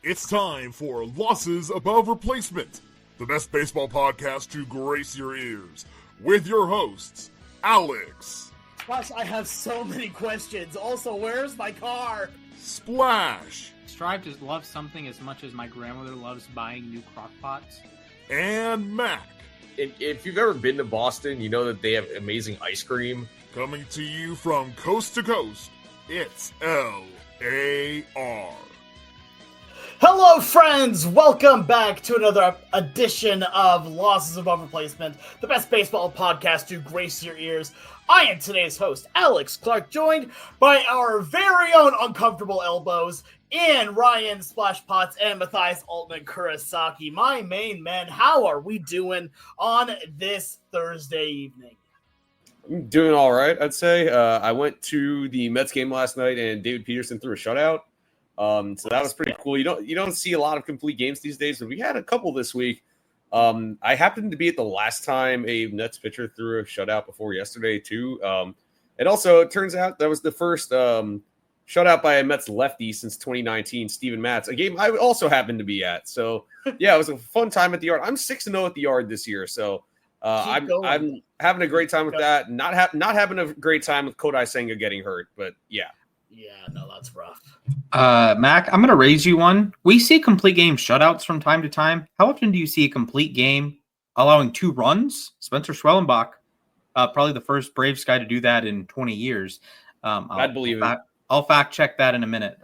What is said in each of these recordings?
It's time for Losses Above Replacement, the best baseball podcast to grace your ears, with your hosts, Alex. Plus, I have so many questions. Also, where's my car? Splash. Strive to love something as much as my grandmother loves buying new crock pots. And Mac. If you've ever been to Boston, you know that they have amazing ice cream. Coming to you from coast to coast, it's L.A.R. Hello, friends! Welcome back to another edition of Losses Above Replacement, the best baseball podcast to grace your ears. I am today's host, Alex Clark, joined by our very own uncomfortable elbows, Ian Ryan Splash Potts and Mathias Altman Kurosaki. My main men, how are we doing on this Thursday evening? I'm doing all right, I'd say. I went to the Mets game last night, and David Peterson threw a shutout. So that was pretty cool. You don't see a lot of complete games these days, but we had a couple this week. I happened to be at the last time a Mets pitcher threw a shutout before yesterday too. And also it turns out that was the first shutout by a Mets lefty since 2019, Steven Matz, a game I also happened to be at. So yeah, it was a fun time at the Yard. I'm 6-0 at the Yard this year, so I'm having a great time with that. Not having a great time with Kodai Senga getting hurt, but yeah. Yeah, no, that's rough. Mac, I'm going to raise you one. We see complete game shutouts from time to time. How often do you see a complete game allowing 2 runs? Spencer Schwellenbach, probably the first Braves guy to do that in 20 years. I'd believe it. I'll fact check that in a minute.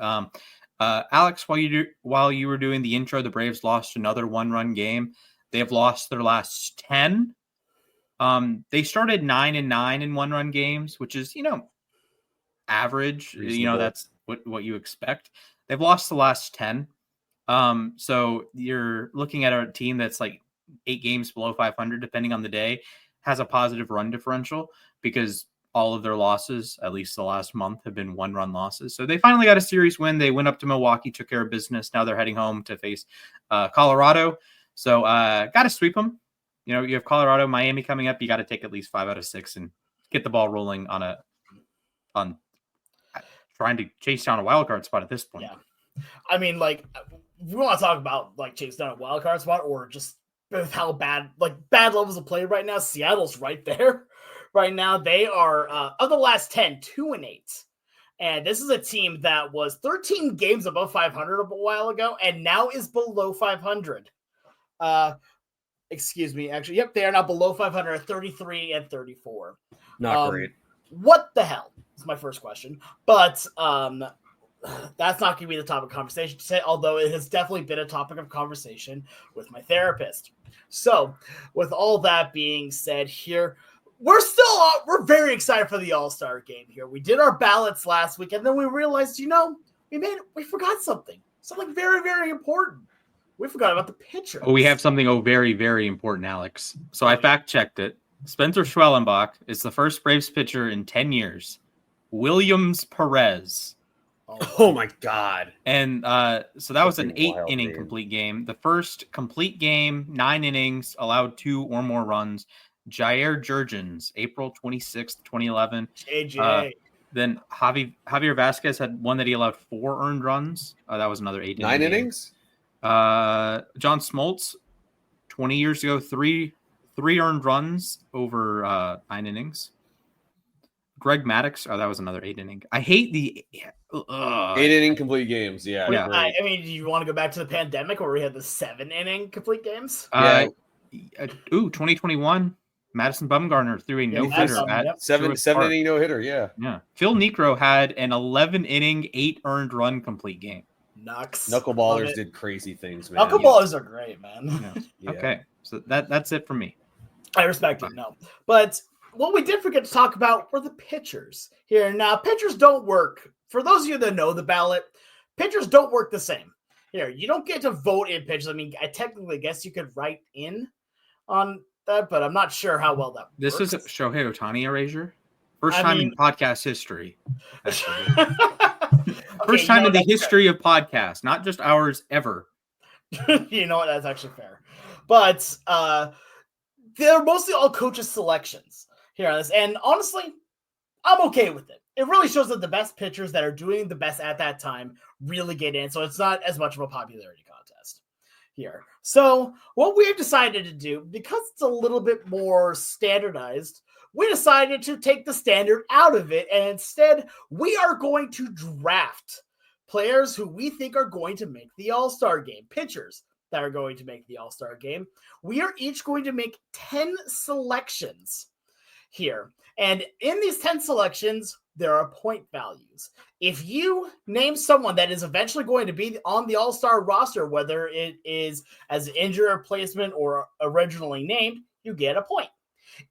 Alex, while you were doing the intro, the Braves lost another 1-run game. They have lost their last 10. They started 9-9 in 1-run games, which is, average. Reasonable. That's what you expect. They've lost the last 10. So you're looking at a team that's like 8 games below 500, depending on the day, has a positive run differential because all of their losses, at least the last month, have been 1-run losses. So they finally got a series win. They went up to Milwaukee, took care of business. Now they're heading home to face Colorado. So got to sweep them. You have Colorado, Miami coming up. You got to take at least 5 out of 6 and get the ball rolling on trying to chase down a wild card spot at this point. Yeah. I mean, we want to talk about chase down a wild card spot or just with how bad levels of play right now. Seattle's right there right now. They are of the last 10, 2-8. And this is a team that was 13 games above 500 a while ago and now is below 500. Excuse me. Actually, yep, they are now below 500, 33-34. Not great. What the hell is my first question. But that's not going to be the topic of conversation today, although it has definitely been a topic of conversation with my therapist. So with all that being said here, we're very excited for the All-Star game here. We did our ballots last week, and then we realized, we forgot something very, very important. We forgot about the pitcher. We have something very, very important, Alex. So I fact-checked it. Spencer Schwellenbach is the first Braves pitcher in 10 years. Williams Perez. Oh my God. And so that was an 8-inning complete game. The first complete game, 9 innings, allowed 2 or more runs. Jair Jurgens, April 26th, 2011. JJ. Then Javier Vasquez had one that he allowed 4 earned runs. That was another 8 9 innings? John Smoltz, 20 years ago, 3 earned runs over 9 innings. Greg Maddux, that was another 8 inning. I hate the 8-inning complete games. Yeah. Yeah. I mean, do you want to go back to the pandemic where we had the 7-inning complete games? 2021, Madison Bumgarner threw a no-hitter at 7-inning no-hitter. Yeah. Phil Niekro had an 11-inning, 8 earned run complete game. Knuckleballers did crazy things, man. Knuckleballers are great, man. Yeah. Okay, so that's it for me. I respect it. No, but what we did forget to talk about were the pitchers here. Now, pitchers don't work. For those of you that know the ballot, pitchers don't work the same. Here, you don't get to vote in pitchers. I mean, I technically guess you could write in on that, but I'm not sure how well that this works. Is Shohei Ohtani erasure? First time in podcast history. First time in the history of podcasts, not just ours ever. You know what? That's actually fair. But they're mostly all coaches' selections here on this. And honestly, I'm okay with it. it really shows that the best pitchers that are doing the best at that time really get in. So it's not as much of a popularity contest here. So what we've decided to do, because it's a little bit more standardized, we decided to take the standard out of it. And instead, we are going to draft players who we think are going to make the All-Star game, pitchers that are going to make the All-Star game. We are each going to make 10 selections here. And in these 10 selections, there are point values. If you name someone that is eventually going to be on the All-Star roster, whether it is as an injury replacement or originally named, you get a point.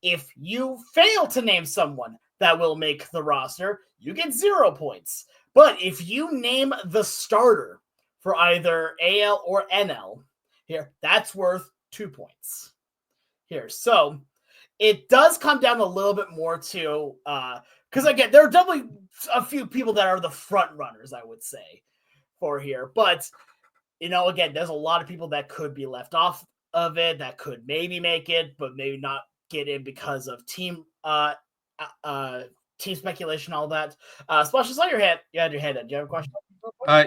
If you fail to name someone that will make the roster, you get 0 points. But if you name the starter for either AL or NL, here, that's worth 2 points. Here, so it does come down a little bit more to, because again, there are definitely a few people that are the front runners, I would say, for here. But, again, there's a lot of people that could be left off of it, that could maybe make it, but maybe not get in because of team speculation, all that. Splash, just on your head. You had your hand up. Do you have a question?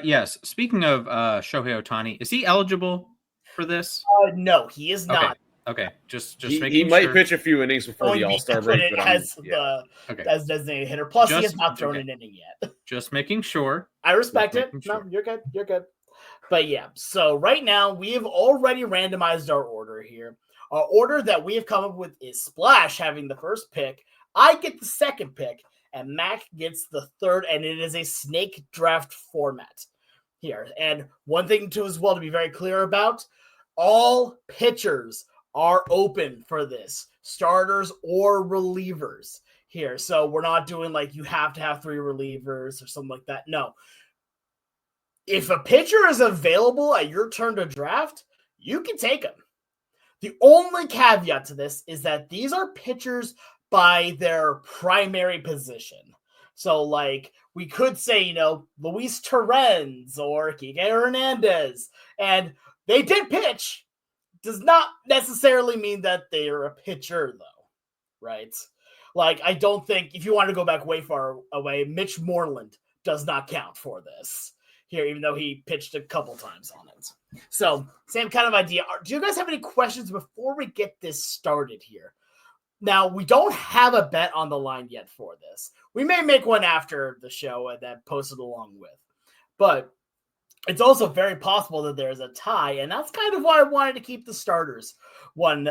Yes. Speaking of Shohei Ohtani, is he eligible for this? No, he is not. Okay. Just He making might sure. pitch a few innings before the All-Star break, but as designated hitter. Plus, he has not thrown an inning yet. Just making sure. I respect it. No, you're good. You're good. But yeah, so right now we have already randomized our order here. Our order that we have come up with is Splash having the first pick. I get the second pick, and Mac gets the third, and it is a snake draft format here. And one thing too as well to be very clear about, all pitchers are open for this, starters or relievers here. So we're not doing like you have to have 3 relievers or something like that. No. If a pitcher is available at your turn to draft, you can take him. The only caveat to this is that these are pitchers by their primary position. So, like, we could say, Luis Torrens or Kike Hernandez, and they did pitch. Does not necessarily mean that they are a pitcher, though, right? Like, I don't think, if you want to go back way far away, Mitch Moreland does not count for this here, even though he pitched a couple times on it. So, same kind of idea. Do you guys have any questions before we get this started here? Now, we don't have a bet on the line yet for this. We may make one after the show and then post it along with. But it's also very possible that there's a tie, and that's kind of why I wanted to keep the starters one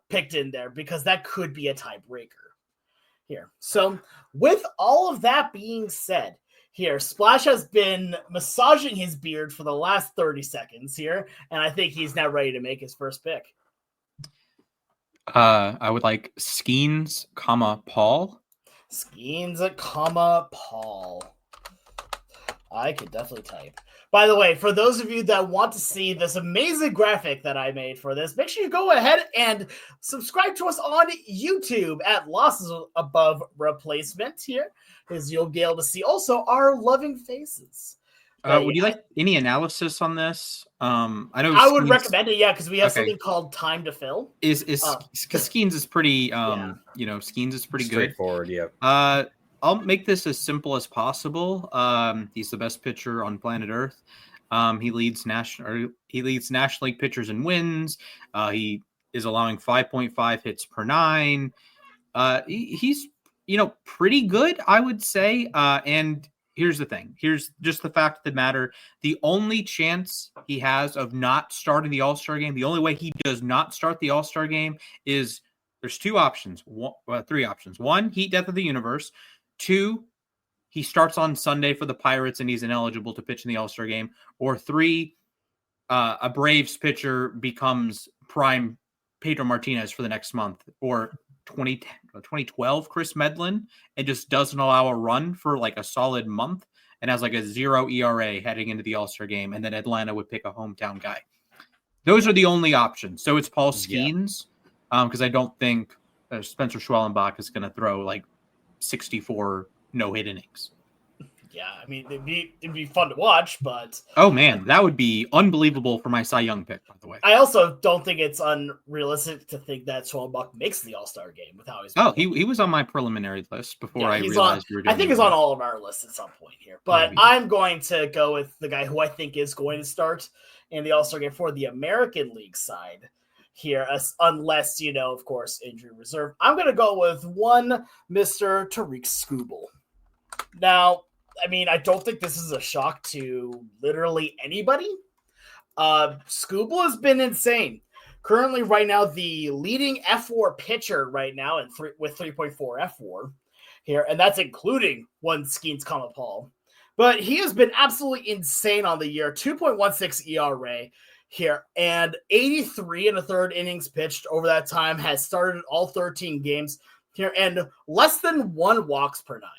picked in there, because that could be a tiebreaker here. So, with all of that being said, here, Splash has been massaging his beard for the last 30 seconds here, and I think he's now ready to make his first pick. I would like Skeens, Paul. Skeens, Paul. I could definitely type. By the way, for those of you that want to see this amazing graphic that I made for this, make sure you go ahead and subscribe to us on YouTube at Losses Above Replacement here, because you'll be able to see also our loving faces. Would you like any analysis on this? I know I would recommend it, because we have something called Time to Fill. Skeens is pretty, Skeens is pretty good. Straightforward, yeah. I'll make this as simple as possible. He's the best pitcher on planet Earth. He leads National League pitchers in wins. He is allowing 5.5 hits per 9. He's pretty good, I would say. And here's the thing. Here's just the fact of the matter. The only chance he has of not starting the All-Star game, the only way he does not start the All-Star game is there's 3 options. 1, heat death of the universe. 2, he starts on Sunday for the Pirates and he's ineligible to pitch in the All-Star game. Or 3, a Braves pitcher becomes prime Pedro Martinez for the next month. Or 2012 Chris Medlin and just doesn't allow a run for like a solid month and has like a 0 ERA heading into the All-Star game, and then Atlanta would pick a hometown guy. Those are the only options. So it's Paul Skeens, because I don't think Spencer Schwellenbach is going to throw like 64 no-hit innings. Yeah, I mean, it'd be fun to watch, but Oh man, that would be unbelievable for my Cy Young pick, by the way. I also don't think it's unrealistic to think that Schwalbach makes the All-Star game with how he's been playing. He was on my preliminary list before I he's realized you were doing I think he's on all of our lists at some point here. But Maybe. I'm going to go with the guy who I think is going to start in the All-Star game for the American League side here, unless, of course, injury reserve. I'm going to go with one Mr. Tariq Skubal. Now, I mean, I don't think this is a shock to literally anybody. Skubal has been insane. Currently, right now, the leading F4 pitcher right now with 3.4 F4 here, and that's including one Skeens Paul. But he has been absolutely insane on the year. 2.16 ERA here, and 83 and a third innings pitched over that time, has started all 13 games here, and less than 1 walks per 9.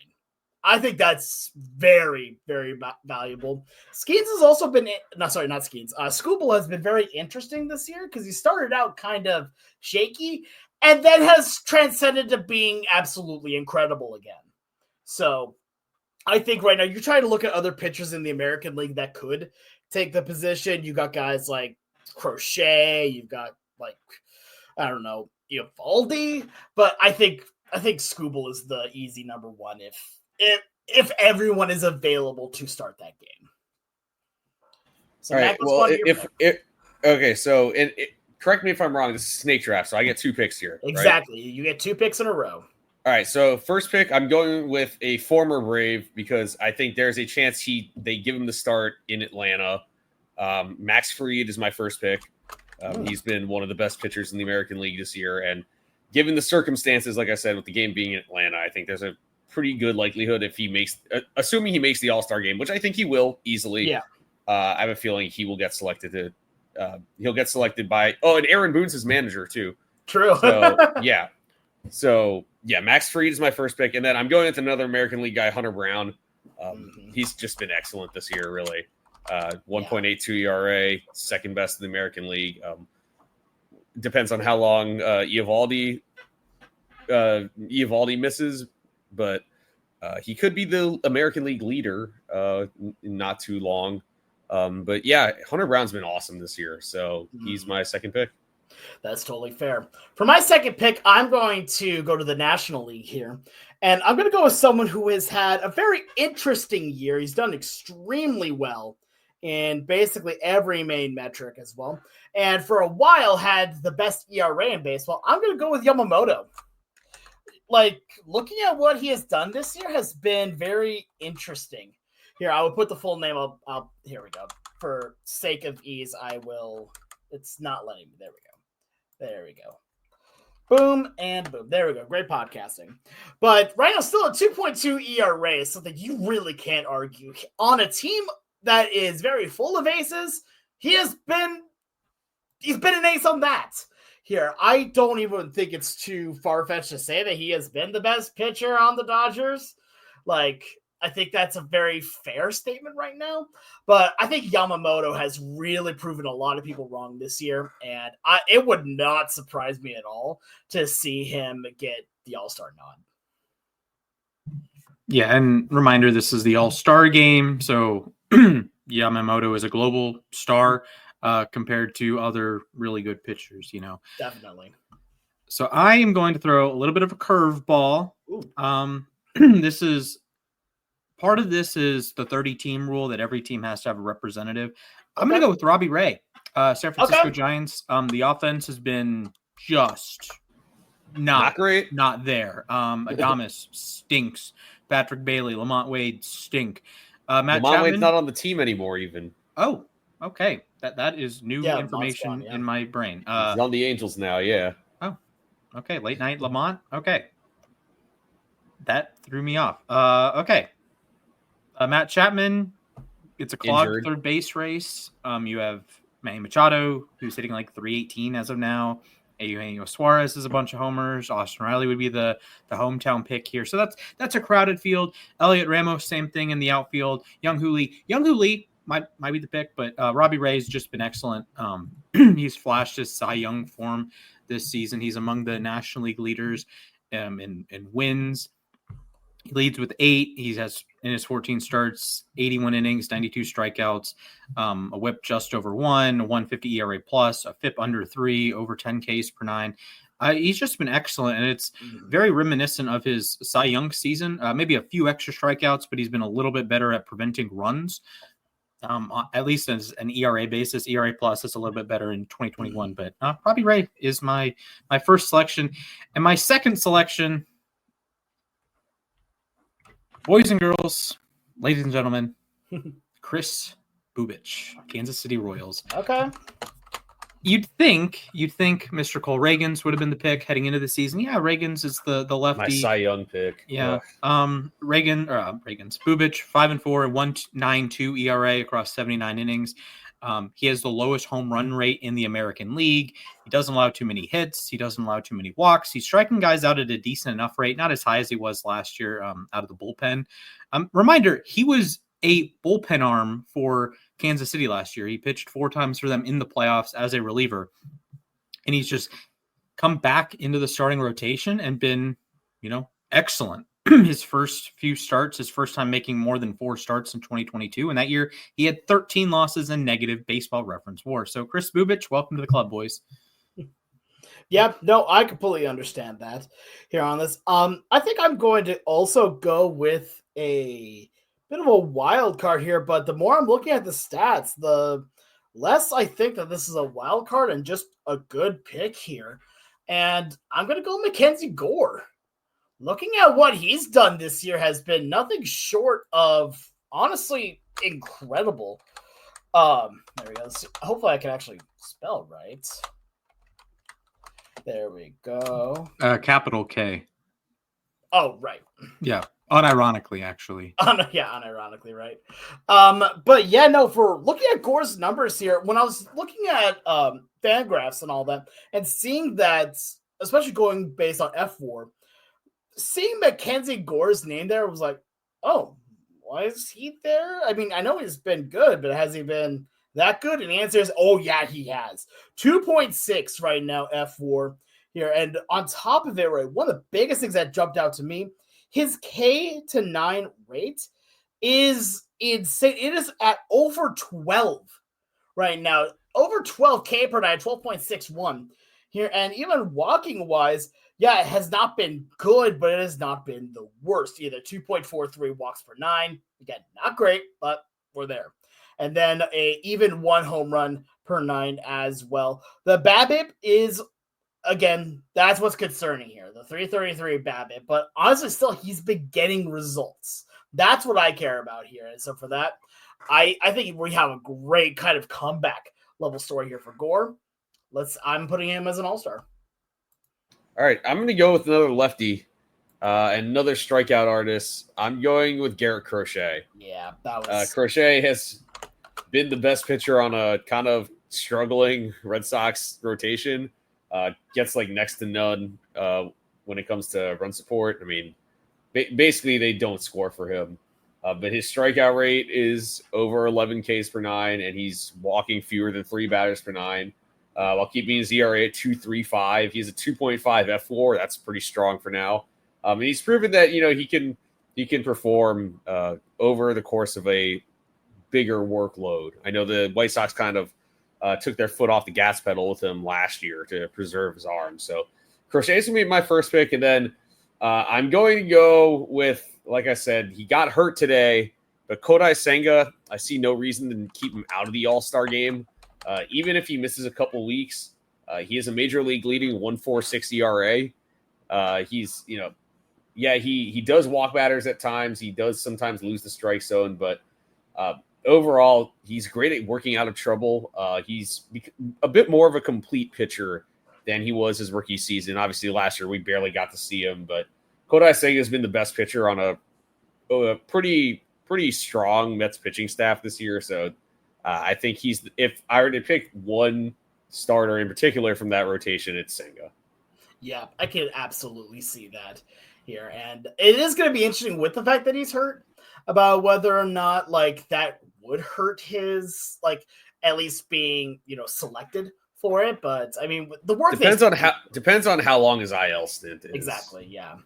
I think that's very, very valuable. Skeens has also been not Skeens. Skubal has been very interesting this year because he started out kind of shaky and then has transcended to being absolutely incredible again. So I think right now you're trying to look at other pitchers in the American League that could take the position. You got guys like Crochet. You've got I don't know, Valdi. But I think Skubal is the easy number one if everyone is available to start that game. So all right. Well, so correct me if I'm wrong. This is snake draft, so I get 2 picks here. Exactly. Right? You get 2 picks in a row. All right. So first pick, I'm going with a former Brave because I think there's a chance they give him the start in Atlanta. Max Fried is my first pick. He's been one of the best pitchers in the American League this year, and given the circumstances, like I said, with the game being in Atlanta, I think there's a pretty good likelihood if he makes, assuming he makes the All-Star game, which I think he will easily. Yeah. I have a feeling he will get selected he'll get selected by, and Aaron Boone's his manager too. True. So yeah. Max Fried is my first pick. And then I'm going with another American League guy, Hunter Brown. He's just been excellent this year, really. 1.82 ERA, second best in the American League. Depends on how long Eovaldi misses, but he could be the American League leader not too long. But yeah, Hunter Brown's been awesome this year, so he's my second pick. That's totally fair. For my second pick, I'm going to go to the National League here, and I'm going to go with someone who has had a very interesting year. He's done extremely well in basically every main metric as well, and for a while had the best ERA in baseball. I'm going to go with Yamamoto. Looking at what he has done this year has been very interesting. Here, I will put the full name up. Here we go. For sake of ease, I will. It's not letting me. There we go. Boom and boom. There we go. Great podcasting. But right now, still a 2.2 ERA is something you really can't argue. On a team that is very full of aces, he's been an ace on that. Here, I don't even think it's too far-fetched to say that he has been the best pitcher on the Dodgers. I think that's a very fair statement right now. But I think Yamamoto has really proven a lot of people wrong this year. And it would not surprise me at all to see him get the All-Star nod. Yeah, and reminder, this is the All-Star game. So Yamamoto is a global star compared to other really good pitchers, Definitely. So I am going to throw a little bit of a curveball. Part of this is the 30-team rule that every team has to have a representative. I'm going to go with Robbie Ray, San Francisco Giants. The offense has been just not great, not there. Adames stinks. Patrick Bailey, Lamont Wade stink. Lamont Wade's not on the team anymore, even. Oh, okay. That is new information in my brain. He's on the Angels now, yeah. Oh, okay. Late night Lamont. Okay. That threw me off. Okay. Matt Chapman, it's a clogged third base race. You have Manny Machado, who's hitting 318 as of now. Eugenio Suarez is a bunch of homers. Austin Riley would be the hometown pick here. So that's a crowded field. Elliot Ramos, same thing in the outfield. Young-Hoo Lee might be the pick, but Robbie Ray's just been excellent. He's flashed his Cy Young form this season. He's among the National League leaders in wins. He leads with 8. He has in his 14 starts, 81 innings, 92 strikeouts, a whip just over 1, a 150 ERA plus, a FIP under 3, over 10 Ks per 9. He's just been excellent, and it's very reminiscent of his Cy Young season. Maybe a few extra strikeouts, but he's been a little bit better at preventing runs. At least as an ERA basis. ERA plus is a little bit better in 2021, but Robbie Ray is my first selection. And my second selection, boys and girls, ladies and gentlemen, Kris Bubic, Kansas City Royals. Okay. You'd think Mr. Cole Reagans would have been the pick heading into the season. Yeah, Reagans is the lefty. My Cy Young pick. Yeah. Reagans, Bubic, 5-4, 1.92 ERA across 79 innings. He has the lowest home run rate in the American League. He doesn't allow too many hits. He doesn't allow too many walks. He's striking guys out at a decent enough rate, not as high as he was last year out of the bullpen. Reminder, he was a bullpen arm for Kansas City last year. He pitched 4 times for them in the playoffs as a reliever. And he's just come back into the starting rotation and been, excellent. His first few starts, his first time making more than 4 starts in 2022. And that year he had 13 losses and negative Baseball Reference WAR. So Kris Bubic, welcome to the club, boys. Yeah, no, I completely understand that here on this. I think I'm going to also go with a bit of a wild card here, but the more I'm looking at the stats, the less I think that this is a wild card and just a good pick here. And I'm going to go Mackenzie Gore. Looking at what he's done this year has been nothing short of honestly incredible. There we go. Hopefully I can actually spell right. There we go. Capital K. Oh, right. Yeah. Unironically, actually. Unironically, right. But yeah, no, for looking at Gore's numbers here, when I was looking at Fangraphs and all that, and seeing that, especially going based on F4, seeing Mackenzie Gore's name there was like, oh, why is he there? I mean, I know he's been good, but has he been that good? And the answer is, oh, yeah, he has. 2.6 right now, F4 here. And on top of it, right, one of the biggest things that jumped out to me, his K to 9 rate is insane. It is at over 12 right now. Over 12 K per 9, 12.61 here. And even walking wise, yeah, it has not been good, but it has not been the worst either. 2.43 walks per 9. Again, not great, but we're there. And then even 1 home run per 9 as well. The BABIP is, again, that's what's concerning here. The 333 BABIP. But honestly, still, he's been getting results. That's what I care about here. And so for that, I think we have a great kind of comeback level story here for Gore. I'm putting him as an all-star. All right, I'm going to go with another lefty, another strikeout artist. I'm going with Garrett Crochet. Yeah, that was... Crochet has been the best pitcher on a kind of struggling Red Sox rotation. Gets like next to none when it comes to run support. I mean, basically they don't score for him. But his strikeout rate is over 11 Ks per 9, and he's walking fewer than 3 batters per 9. While keeping his ERA at 2.35, he has a 2.5 F4. That's pretty strong for now. And he's proven that he can perform over the course of a bigger workload. I know the White Sox kind of took their foot off the gas pedal with him last year to preserve his arm. So Crochet's gonna be my first pick, and then I'm going to go with, like I said, he got hurt today, but Kodai Senga, I see no reason to keep him out of the All-Star game. Even if he misses a couple weeks, he is a major league leading 1.46 ERA. He's, he does walk batters at times. He does sometimes lose the strike zone, but overall, he's great at working out of trouble. He's a bit more of a complete pitcher than he was his rookie season. Obviously, last year we barely got to see him, but Kodai Senga has been the best pitcher on a pretty strong Mets pitching staff this year. So I think if I were to pick one starter in particular from that rotation, it's Senga. Yeah, I can absolutely see that here. And it is going to be interesting with the fact that he's hurt about whether or not that would hurt his, at least being, selected for it. But I mean, the work depends on how long his IL stint is. Exactly. Yeah.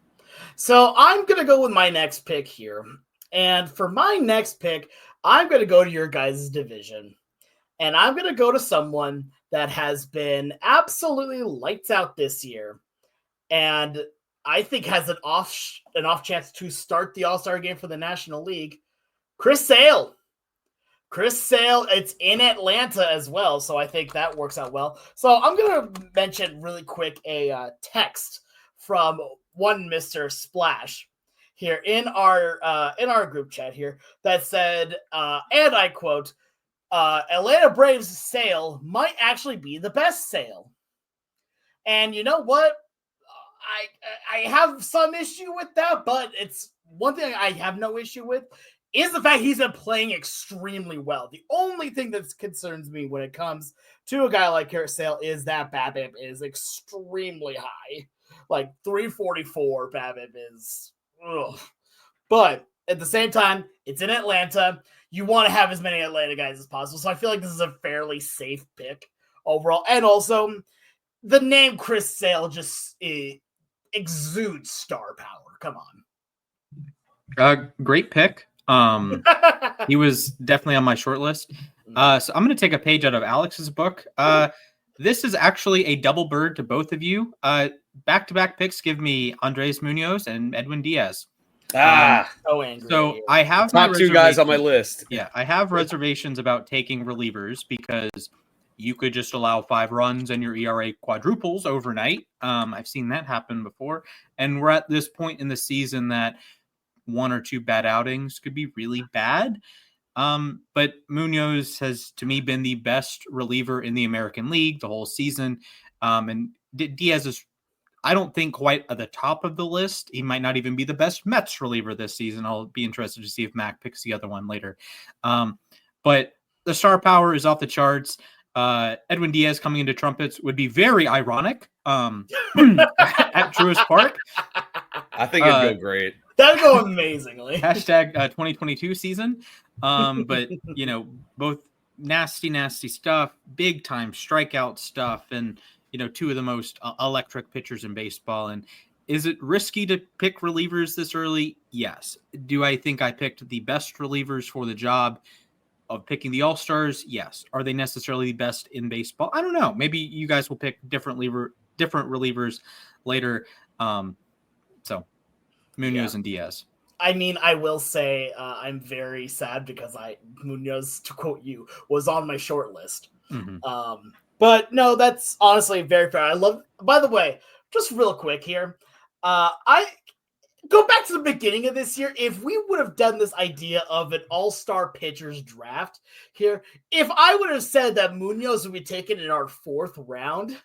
So I'm going to go with my next pick here. And for my next pick, I'm going to go to your guys' division. And I'm going to go to someone that has been absolutely lights out this year. And I think has an off chance to start the All-Star game for the National League. Chris Sale. Chris Sale, it's in Atlanta as well, so I think that works out well. So I'm going to mention really quick a text from one Mr. Splash here in our group chat here that said, and I quote, Atlanta Braves Sale might actually be the best Sale. And you know what? I have some issue with that, but it's one thing I have no issue with is the fact he's been playing extremely well. The only thing that concerns me when it comes to a guy like Chris Sale is that BABIP is extremely high. Like 344 BABIP is, ugh. But at the same time, it's in Atlanta. You want to have as many Atlanta guys as possible. So I feel like this is a fairly safe pick overall. And also, the name Chris Sale just exudes star power. Come on. Great pick. He was definitely on my short list. So I'm going to take a page out of Alex's book. This is actually a double bird to both of you. Back-to-back picks give me Andres Munoz and Edwin Diaz. So angry. So I have top two guys on my list. Yeah, I have reservations about taking relievers because you could just allow 5 runs and your ERA quadruples overnight. I've seen that happen before. And we're at this point in the season that 1 or 2 bad outings could be really bad. But Munoz has, to me, been the best reliever in the American League the whole season. And Diaz is, I don't think, quite at the top of the list. He might not even be the best Mets reliever this season. I'll be interested to see if Mac picks the other one later. But the star power is off the charts. Edwin Diaz coming into Trumpets would be very ironic at Truist Park. I think it'd go great. That'd go amazingly. Hashtag 2022 season. But, you know, both nasty stuff, big time strikeout stuff, and, you know, 2 of the most electric pitchers in baseball. And is it risky to pick relievers this early? Yes. Do I think I picked the best relievers for the job of picking the All-Stars? Yes. Are they necessarily the best in baseball? I don't know. Maybe you guys will pick different relievers later. So Munoz and Diaz. I mean, I will say I'm very sad because Munoz, to quote you, was on my short list. Mm-hmm. But no, that's honestly very fair. By the way, just real quick here, I go back to the beginning of this year. If we would have done this idea of an all-star pitchers draft here, if I would have said that Munoz would be taken in our 4th round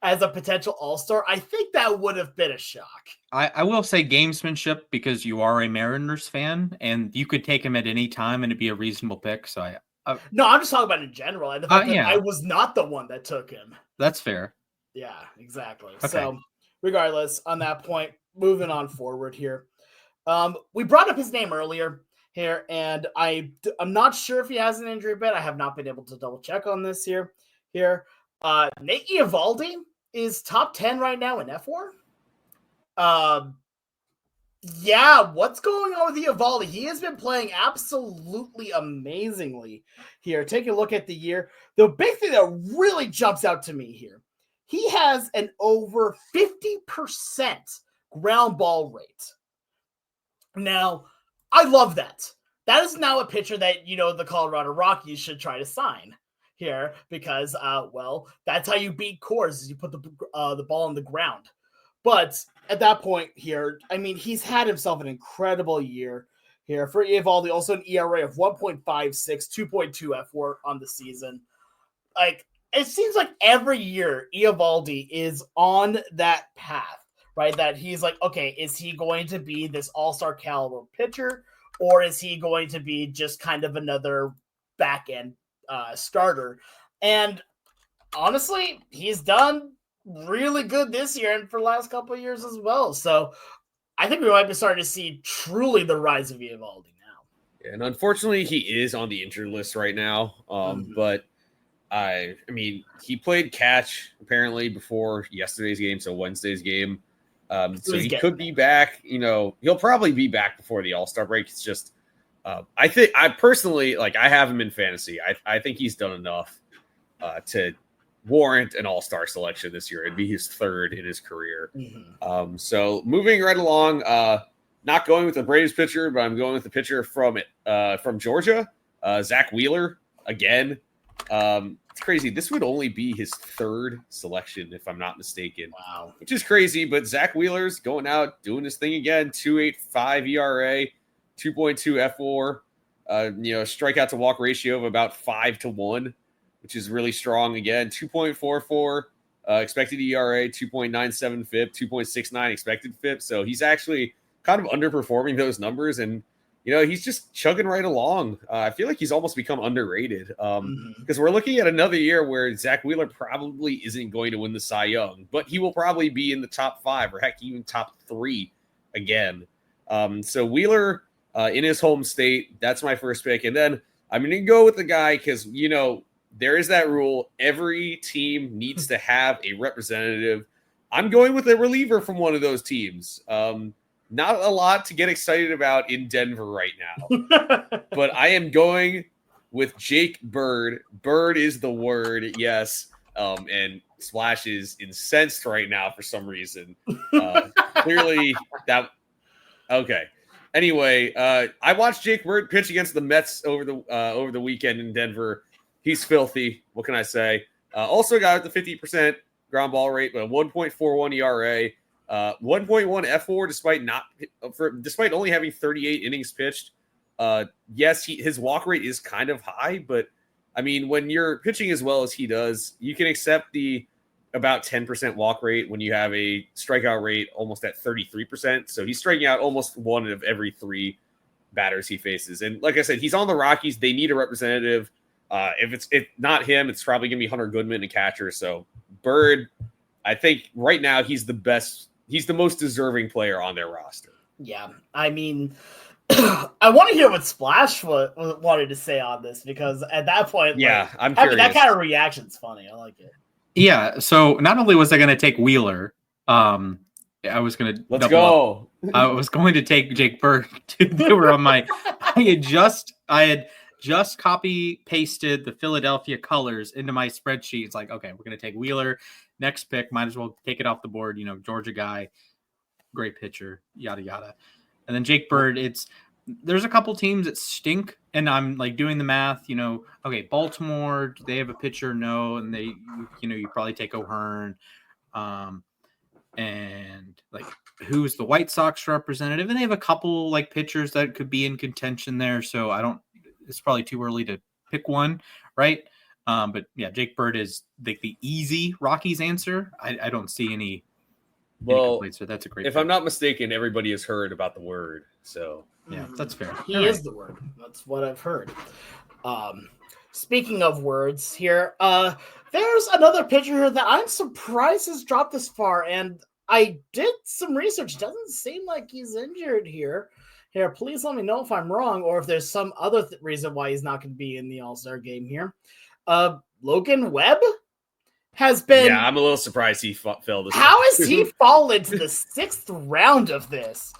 as a potential all-star, I think that would have been a shock. I will say gamesmanship because you are a Mariners fan and you could take him at any time and it'd be a reasonable pick. So no, I'm just talking about in general. The fact that I was not the one that took him. That's fair. Yeah, exactly. Okay. So regardless, on that point, moving on forward here. We brought up his name earlier here, and I'm not sure if he has an injury bet. I have not been able to double check on this here. Nate Eovaldi is top 10 right now in F4. Yeah, what's going on with Eovaldi? He has been playing absolutely amazingly here. Take a look at the year. The big thing that really jumps out to me here, he has an over 50% ground ball rate. Now, I love that. That is now a pitcher that, you know, the Colorado Rockies should try to sign here because, well, that's how you beat Coors is you put the ball on the ground. But at that point here, I mean, he's had himself an incredible year here for Eovaldi. Also an ERA of 1.56, 2.2 F4 on the season. Like, it seems like every year Eovaldi is on that path, right? That he's like, okay, is he going to be this all-star caliber pitcher, or is he going to be just kind of another back-end starter? And honestly, he's done really good this year and for the last couple of years as well. So I think we might be starting to see truly the rise of Eovaldi now. Yeah, and unfortunately, he is on the injured list right now. But I mean, he played catch apparently before yesterday's game, so Wednesday's game. So he could be back. He'll probably be back before the All-Star break. It's just, I personally, I have him in fantasy. I think he's done enough to warrant an All-Star selection this year. It'd be his third in his career. Mm-hmm. So moving right along, not going with the Braves pitcher, but I'm going with the pitcher from Georgia, Zach Wheeler again. It's crazy. This would only be his third selection, if I'm not mistaken. Wow. Which is crazy, but Zach Wheeler's going out, doing his thing again. 2.85 ERA, 2.2 FWAR, strikeout to walk ratio of about 5-1, which is really strong again. 2.44 expected ERA, 2.97 FIP, 2.69 expected FIP. So he's actually kind of underperforming those numbers, and he's just chugging right along. I feel like he's almost become underrated because we're looking at another year where Zach Wheeler probably isn't going to win the Cy Young, but he will probably be in the top 5 or heck, even top 3 again. So Wheeler in his home state, that's my first pick. And then I'm going to go with the guy because, there is that rule. Every team needs to have a representative. I'm going with a reliever from one of those teams. Not a lot to get excited about in Denver right now, but I am going with Jake Bird. Bird is the word, yes. And Splash is incensed right now for some reason. Clearly that. Okay. Anyway, I watched Jake Bird pitch against the Mets over the weekend in Denver. He's filthy. What can I say? Also got the 50% ground ball rate, but a 1.41 ERA. 1.1 FWAR despite only having 38 innings pitched. Yes, his walk rate is kind of high, but I mean, when you're pitching as well as he does, you can accept the about 10% walk rate when you have a strikeout rate almost at 33%. So he's striking out almost one of every 3 batters he faces. And like I said, he's on the Rockies. They need a representative. If not him, it's probably going to be Hunter Goodman, a catcher. So Bird, I think right now he's the best. He's the most deserving player on their roster. Yeah, I mean, I want to hear what Splash wanted to say on this because at that point, I'm curious. That kind of reaction's funny. I like it. Yeah, so not only was I going to take Wheeler, I was going to let's go. I was going to take Jake Bird. They were on my. I had just copy pasted the Philadelphia colors into my spreadsheet. It's like, okay, we're going to take Wheeler. Next pick, might as well take it off the board. Georgia guy, great pitcher, yada yada. And then Jake Bird. There's a couple teams that stink, and I'm doing the math. Okay, Baltimore, do they have a pitcher? No, and they, you probably take O'Hearn. And who's the White Sox representative? And they have a couple pitchers that could be in contention there. So it's probably too early to pick one, right? But yeah, Jake Bird is the easy Rockies answer. I don't see any complaints. So that's a great. If I'm not mistaken, everybody has heard about the word. So yeah, that's fair. He is the word. That's what I've heard. Speaking of words here, there's another pitcher here that I'm surprised has dropped this far, and I did some research. Doesn't seem like he's injured here. Here, please let me know if I'm wrong or if there's some other reason why he's not going to be in the All-Star game here. Logan Webb has been... Yeah, I'm a little surprised he fell this How has he fallen to the 6th round of this?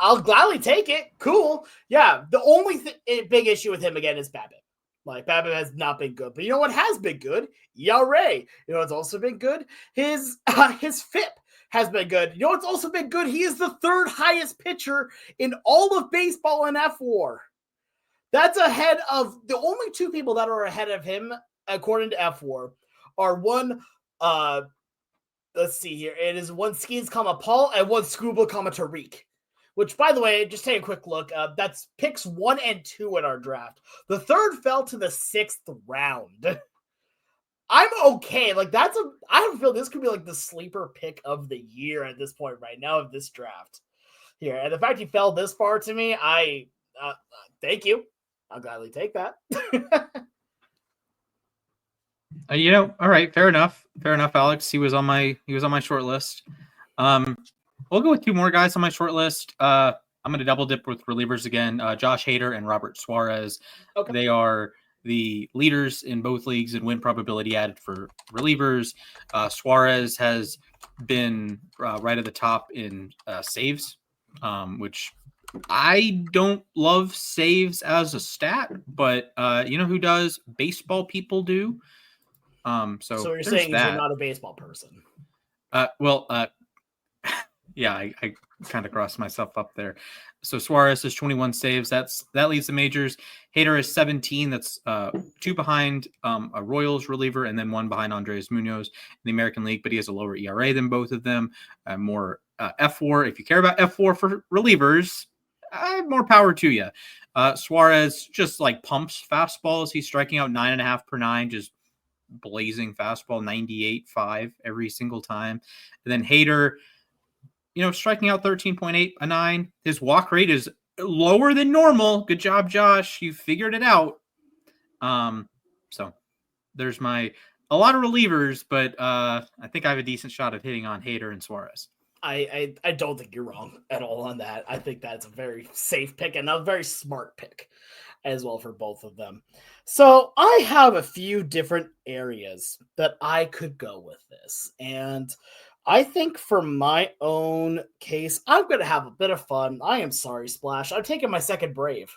I'll gladly take it. Cool. Yeah, the only big issue with him, again, is BABIP. BABIP has not been good. But you know what has been good? ERA. You know what's also been good? His FIP has been good. You know what's also been good? He is the 3rd highest pitcher in all of baseball in FWAR. That's ahead of the only 2 people that are ahead of him, according to FWAR, are one, let's see here. It is one Skeens, Paul, and one Scuba, Tariq. Which, by the way, just take a quick look. That's picks 1 and 2 in our draft. The 3rd fell to the 6th round. I'm okay. I feel this could be the sleeper pick of the year at this point right now of this draft here. And the fact he fell this far to me, thank you. I'll gladly take that. All right, fair enough, Alex. He was on my short list. We'll go with 2 more guys on my short list. I'm going to double dip with relievers again. Josh Hader and Robert Suarez. Okay. They are the leaders in both leagues in win probability added for relievers. Suarez has been right at the top in saves, which I don't love saves as a stat, but you know who does? Baseball people do. So you're saying you're not a baseball person. Yeah, I kind of crossed myself up there. So Suarez is 21 saves. That leads the majors. Hader is 17. That's 2 behind a Royals reliever and then 1 behind Andres Munoz in the American League, but he has a lower ERA than both of them. More F4. If you care about F4 for relievers, more power to you. Suarez just like pumps fastballs. He's striking out 9.5 per 9, just blazing fastball, 98.5 every single time. And then Hader, striking out 13.8 a 9. His walk rate is lower than normal. Good job, Josh. You figured it out. So there's a lot of relievers, but I think I have a decent shot of hitting on Hader and Suarez. I don't think you're wrong at all on that. I think that's a very safe pick and a very smart pick as well for both of them. So I have a few different areas that I could go with this. And I think for my own case, I'm going to have a bit of fun. I am sorry, Splash. I'm taking my second Brave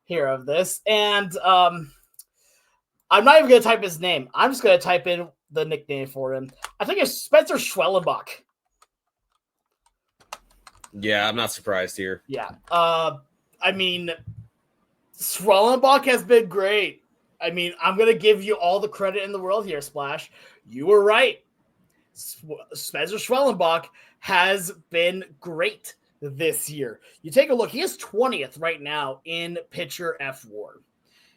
here of this. And I'm not even going to type his name. I'm just going to type in the nickname for him. I think it's Spencer Schwellenbach. Yeah, I'm not surprised here. Yeah. I mean, Schwellenbach has been great. I mean, I'm going to give you all the credit in the world here, Splash. You were right. Spencer Schwellenbach has been great this year. You take a look. He is 20th right now in pitcher F4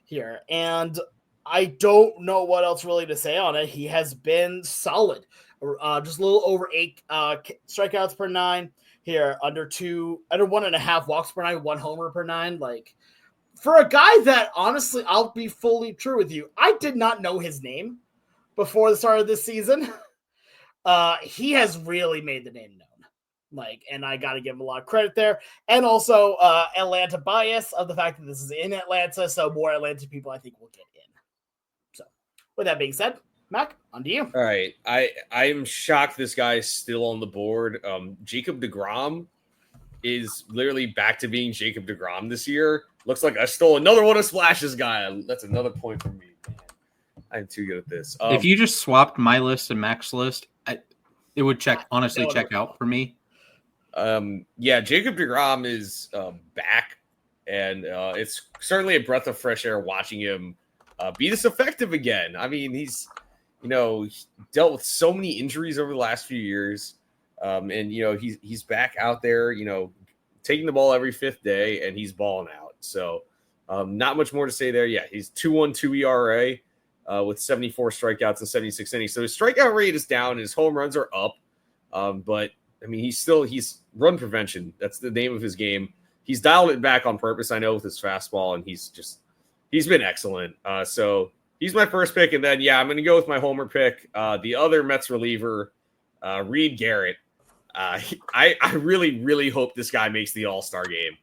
here. And I don't know what else really to say on it. He has been solid. Just a little over 8 strikeouts per 9 here, under 1.5 walks per 9, 1 homer per 9. Like, for a guy that, honestly, I'll be fully true with you, I did not know his name before the start of this season. He has really made the name known. And I got to give him a lot of credit there. And also Atlanta bias of the fact that this is in Atlanta, so more Atlanta people I think will get in. So with that being said, Mac, on to you. All right. I'm shocked this guy's still on the board. Jacob deGrom is literally back to being Jacob deGrom this year. Looks like I stole another one of Splash's guy. That's another point for me. Man, I'm too good at this. If you just swapped my list and Mac's list, it would check out for me. Yeah, Jacob deGrom is back, and it's certainly a breath of fresh air watching him be this effective again. I mean, he's dealt with so many injuries over the last few years, and he's back out there, taking the ball every 5th day, and he's balling out. So not much more to say there. Yeah, he's 2.12 ERA. With 74 strikeouts and 76 innings. So his strikeout rate is down. His home runs are up. But, I mean, he's run prevention. That's the name of his game. He's dialed it back on purpose, I know, with his fastball, and he's been excellent. So he's my first pick. And then, yeah, I'm going to go with my homer pick. The other Mets reliever, Reed Garrett. I really, really hope this guy makes the All-Star game.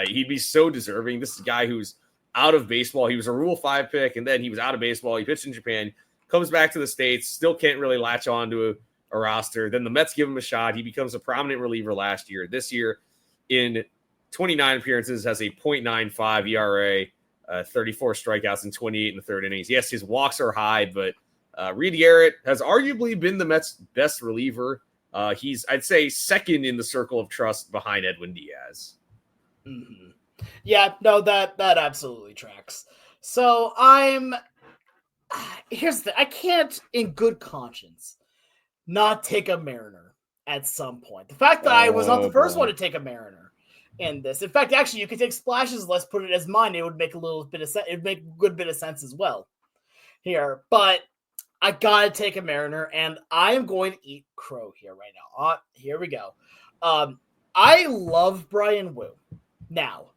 He'd be so deserving. This is a guy who's out of baseball. He was a Rule 5 pick, and then he was out of baseball. He pitched in Japan, comes back to the States, still can't really latch on to a roster. Then the Mets give him a shot. He becomes a prominent reliever last year. This year, in 29 appearances, has a .95 ERA, 34 strikeouts and 28 in the 3rd innings. Yes, his walks are high, but Reed Garrett has arguably been the Mets' best reliever. He's, I'd say, second in the circle of trust behind Edwin Diaz. Mm-hmm. Yeah, no, that absolutely tracks. So here's the, I can't in good conscience not take a Mariner at some point. The fact that I was not the first one to take a Mariner in this. In fact, actually, you could take Splash's list, put it as mine. It would make a little bit of sense. It'd make a good bit of sense as well here. But I gotta take a Mariner, and I am going to eat crow here right now. Here we go. I love Brian Wu. Now,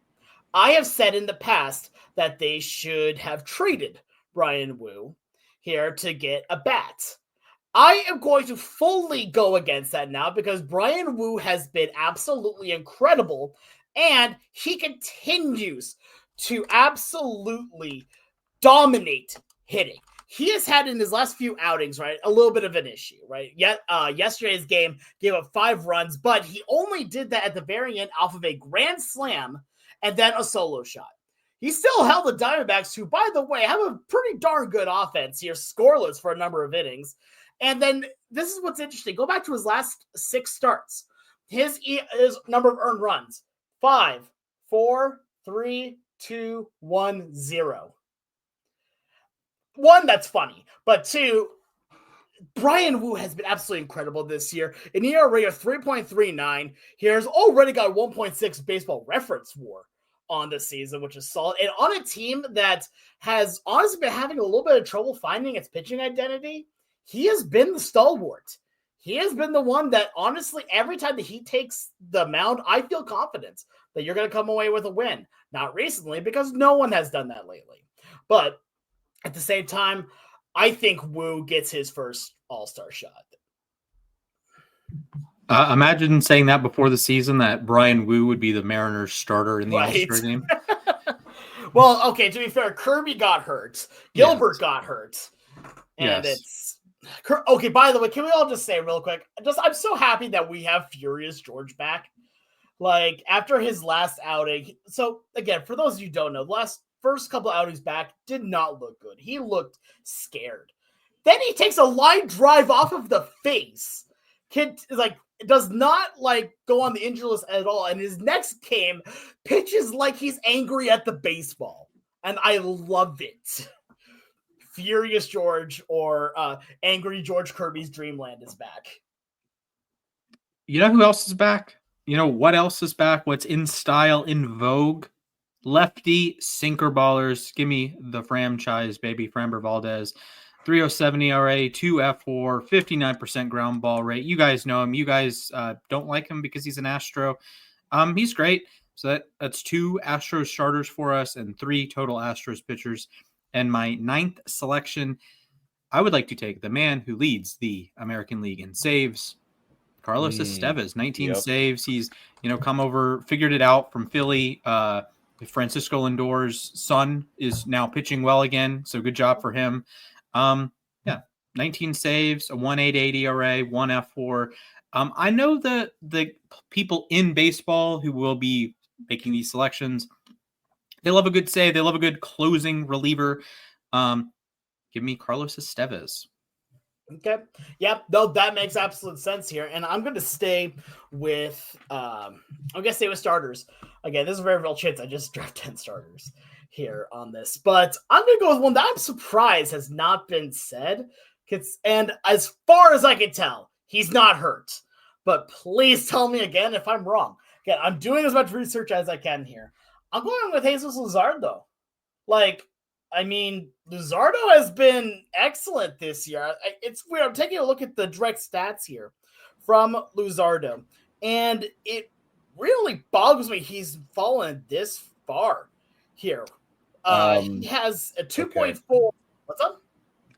I have said in the past that they should have traded Brian Wu here to get a bat. I am going to fully go against that now because Brian Wu has been absolutely incredible, and he continues to absolutely dominate hitting. He has had in his last few outings, right, a little bit of an issue, right? Yet yesterday's game gave up 5 runs, but he only did that at the very end off of a grand slam and then a solo shot. He still held the Diamondbacks, who, by the way, have a pretty darn good offense here, scoreless for a number of innings. And then this is what's interesting. Go back to his last 6 starts. His number of earned runs, 5, 4, 3, 2, 1, 0. 1, that's funny. But 2, Brian Wu has been absolutely incredible this year. An ERA of 3.39. He has already got 1.6 baseball reference WAR on the season, which is solid. And on a team that has honestly been having a little bit of trouble finding its pitching identity, he has been the stalwart. He has been the one that, honestly, every time that he takes the mound, I feel confident that you're going to come away with a win. Not recently, because no one has done that lately. But at the same time, I think Wu gets his first All-Star shot. Imagine saying that before the season, that Brian Wu would be the Mariners starter in the All-Star game. Well, okay, to be fair, Kirby got hurt. Gilbert got hurt. And it's... Okay, by the way, can we all just say real quick, I'm so happy that we have Furious George back. Like, after his last outing. So, again, for those of you who don't know, the first couple outings back did not look good. He looked scared. Then he takes a line drive off of the face. Kid does not go on the injury list at all. And his next game pitches like he's angry at the baseball. And I love it. Furious George, or Angry George Kirby's Dreamland, is back. You know who else is back? You know what else is back? What's in style, in vogue? Lefty sinker ballers. Give me the franchise, baby. Framber Valdez, 3.07 ERA, 2 F4, 59% ground ball rate. You guys know him. You guys don't like him because he's an Astro. He's great. So that's 2 Astros starters for us and 3 total Astros pitchers. And my 9th selection, I would like to take the man who leads the American League in saves, Carlos Estevez. 19 saves. He's come over, figured it out from Philly. Francisco Lindor's son is now pitching well again, so good job for him. 19 saves, a 1.88 ERA, 1 F4. I know the people in baseball who will be making these selections, they love a good save. They love a good closing reliever. Give me Carlos Estevez. Okay. Yep. No, that makes absolute sense here. And I'm going to stay with, starters. Again, this is a very real chance I just dropped 10 starters here on this, but I'm going to go with one that I'm surprised has not been said. And as far as I can tell, he's not hurt, but please tell me again if I'm wrong. Again, I'm doing as much research as I can here. I'm going with Jesus Luzardo. Luzardo has been excellent this year. It's weird. I'm taking a look at the direct stats here from Luzardo, and it really boggles me he's fallen this far here. He has a 2.4. Okay. What's up?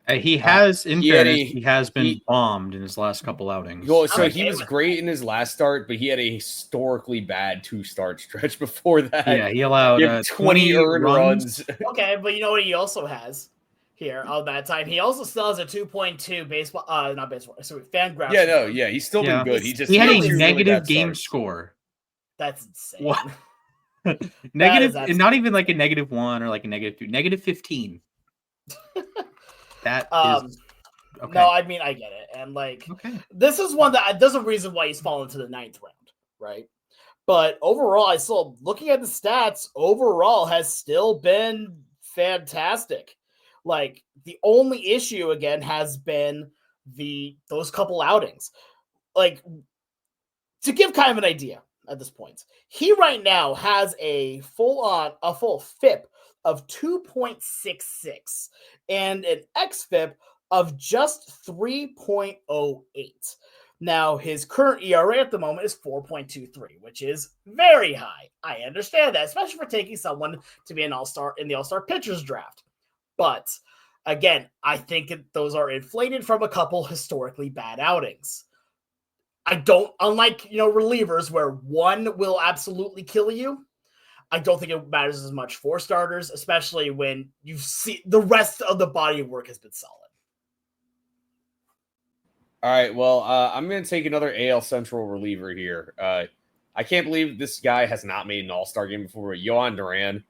He has been bombed in his last couple outings. Well, so he was great in his last start, but he had a historically bad 2-start stretch before that. Yeah, he allowed 20 earned runs. Okay, but you know what he also has here all that time? He also still has a 2.2 baseball, not baseball, sorry, Fangraphs. Yeah, he's still been good. He had a negative game score. That's insane. What? Negative, and not even like a -1 or like a -2, -15. That is okay. No, I mean I get it, and this is one that there's a reason why he's fallen to the 9th round, right? But overall, I still looking at the stats. Overall, has still been fantastic. The only issue again has been those couple outings. To give kind of an idea at this point, he right now has a full FIP of 2.66 and an xFIP of just 3.08. Now, his current ERA at the moment is 4.23, which is very high. I understand that, especially for taking someone to be an all-star in the all-star pitchers draft. But again, I think those are inflated from a couple historically bad outings. Unlike relievers where one will absolutely kill you, I don't think it matters as much for starters, especially when you see the rest of the body of work has been solid. All right, well, I'm going to take another AL Central reliever here. I can't believe this guy has not made an All-Star game before. Yohan Duran,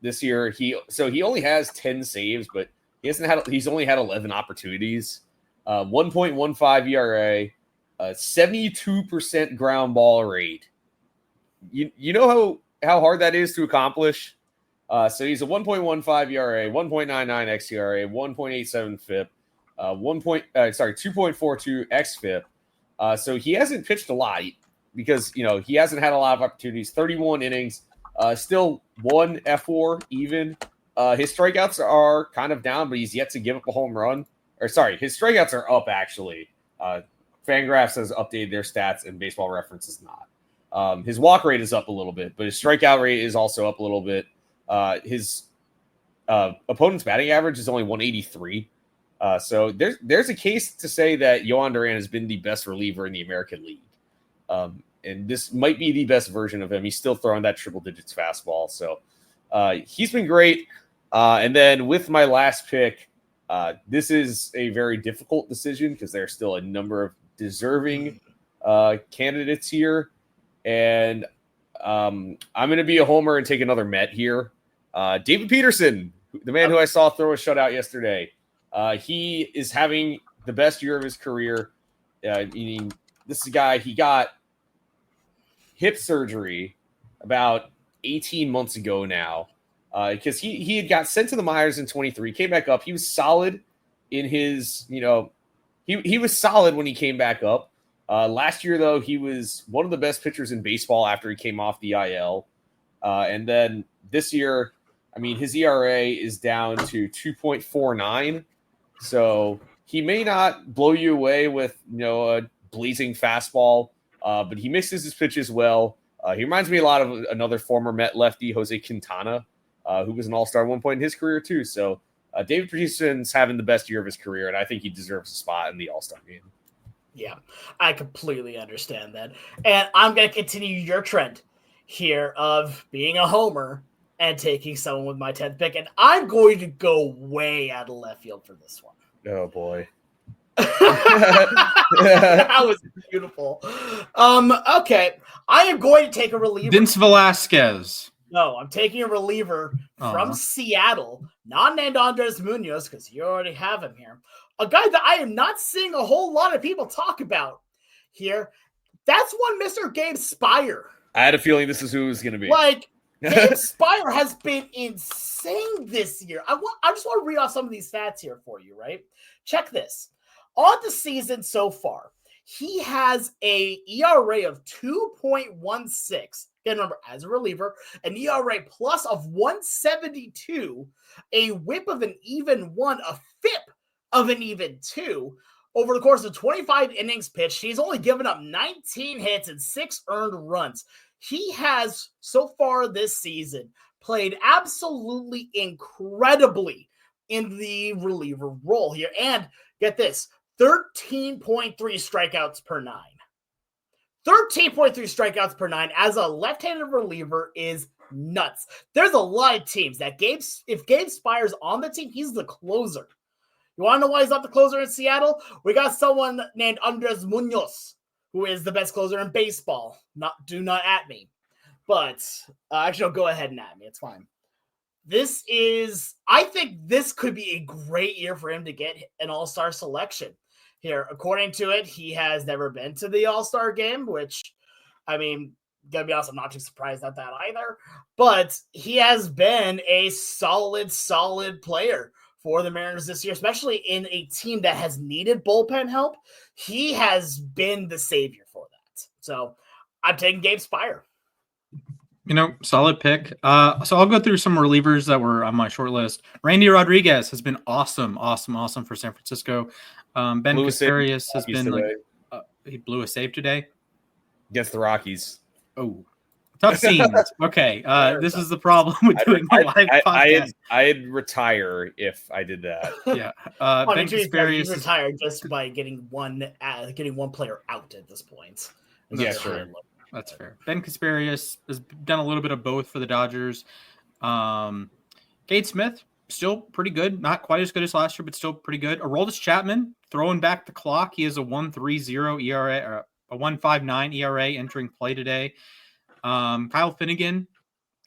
this year, he only has 10 saves, but he's only had 11 opportunities. 1.15 ERA, 72% ground ball rate. You know how hard that is to accomplish. So he's a 1.15 ERA, 1.99 xERA, 1.87 FIP, 2.42 xFIP. So he hasn't pitched a lot because he hasn't had a lot of opportunities. 31 innings, still 1 F4 even. His strikeouts are kind of down, but he's yet to give up a home run. His strikeouts are up actually. Fangraphs has updated their stats, and Baseball Reference is not. His walk rate is up a little bit, but his strikeout rate is also up a little bit. His opponent's batting average is only 183. So there's a case to say that Yohan Duran has been the best reliever in the American League. And this might be the best version of him. He's still throwing that triple digits fastball. So he's been great. And then with my last pick, this is a very difficult decision because there's still a number of deserving candidates here. And I'm going to be a homer and take another Met here. David Peterson, the man who I saw throw a shutout yesterday. He is having the best year of his career. Meaning this is a guy, he got hip surgery about 18 months ago now. Because he had got sent to the Myers in 23, came back up. He was solid in his, he was solid when he came back up. Last year, though, he was one of the best pitchers in baseball after he came off the IL. And then this year, his ERA is down to 2.49. So he may not blow you away with, a blazing fastball, but he mixes his pitches well. He reminds me a lot of another former Met lefty, Jose Quintana, who was an all-star at one point in his career too. So David Peterson's having the best year of his career, and I think he deserves a spot in the all-star game. Yeah, I completely understand that. And I'm going to continue your trend here of being a homer and taking someone with my 10th pick. And I'm going to go way out of left field for this one. Oh, boy. That was beautiful. Okay, I am going to take a reliever. Vince Velasquez. No, I'm taking a reliever from Seattle, not named Andres Munoz, because you already have him here. A guy that I am not seeing a whole lot of people talk about here. That's one Mr. Gabe Spire. I had a feeling this is who it was going to be. Gabe Spire has been insane this year. I just want to read off some of these stats here for you, right? Check this. On the season so far, he has a ERA of 2.16. Again, remember, as a reliever, an ERA plus of 172, a whip of an even 1, a FIP of an even 2. Over the course of 25 innings pitched, he's only given up 19 hits and 6 earned runs. He has, so far this season, played absolutely incredibly in the reliever role here. And get this, 13.3 strikeouts per 9. 13.3 strikeouts per 9 as a left-handed reliever is nuts. There's a lot of teams that if Gabe Spire's on the team, he's the closer. You want to know why he's not the closer in Seattle? We got someone named Andres Munoz, who is the best closer in baseball. Do not at me. But actually, go ahead and at me. It's fine. I think this could be a great year for him to get an all-star selection. Here, according to it, he has never been to the All-Star game, which, gonna be honest, I'm not too surprised at that either. But he has been a solid player for the Mariners this year, especially in a team that has needed bullpen help. He has been the savior for that. So I'm taking Gabe Spire. Solid pick. So I'll go through some relievers that were on my short list. Randy Rodriguez has been awesome for San Francisco. Ben Casarius has been he blew a save today against the Rockies. Oh, tough scenes. Okay, this is the problem with doing a live podcast. I'd retire if I did that. Yeah, Ben Casarius retired just by getting one player out at this point. Yeah, sure. That's fair. Ben Kasparius has done a little bit of both for the Dodgers. Cade Smith, still pretty good. Not quite as good as last year, but still pretty good. Aroldis Chapman, throwing back the clock. He has a 1.30 ERA, or a 1.59 ERA entering play today. Kyle Finnegan,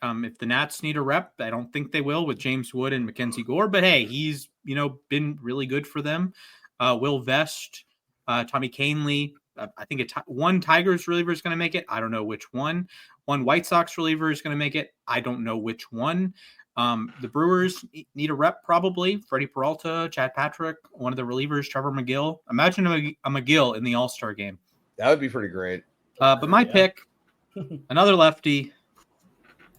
if the Nats need a rep, I don't think they will with James Wood and Mackenzie Gore. But hey, he's been really good for them. Will Vest, Tommy Kahnle. I think one Tigers reliever is going to make it. I don't know which one. One White Sox reliever is going to make it. I don't know which one. The Brewers need a rep probably. Freddie Peralta, Chad Patrick, one of the relievers, Trevor McGill. Imagine a McGill in the All-Star game. That would be pretty great. But my pick, another lefty,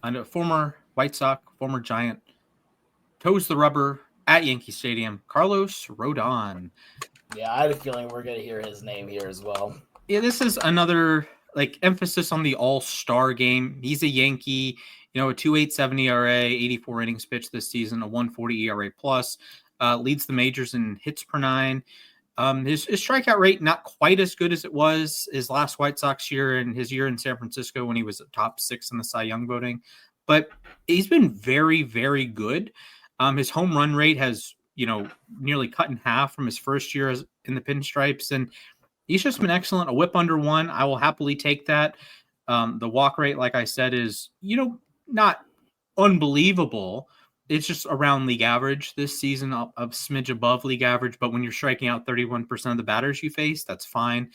and a former White Sox, former Giant, toes the rubber at Yankee Stadium, Carlos Rodon. Yeah, I had a feeling we're going to hear his name here as well. Yeah, this is another emphasis on the All-Star game. He's a Yankee, a 2.87 ERA, 84 innings pitched this season, a 1.40 ERA plus, leads the majors in hits per nine. His strikeout rate not quite as good as it was his last White Sox year and his year in San Francisco when he was at top 6 in the Cy Young voting, but he's been very, very good. His home run rate has nearly cut in half from his first year in the Pinstripes, and he's just been excellent. A whip under 1, I will happily take that. The walk rate, like I said, is not unbelievable. It's just around league average this season, a smidge above league average. But when you're striking out 31% of the batters you face, that's fine.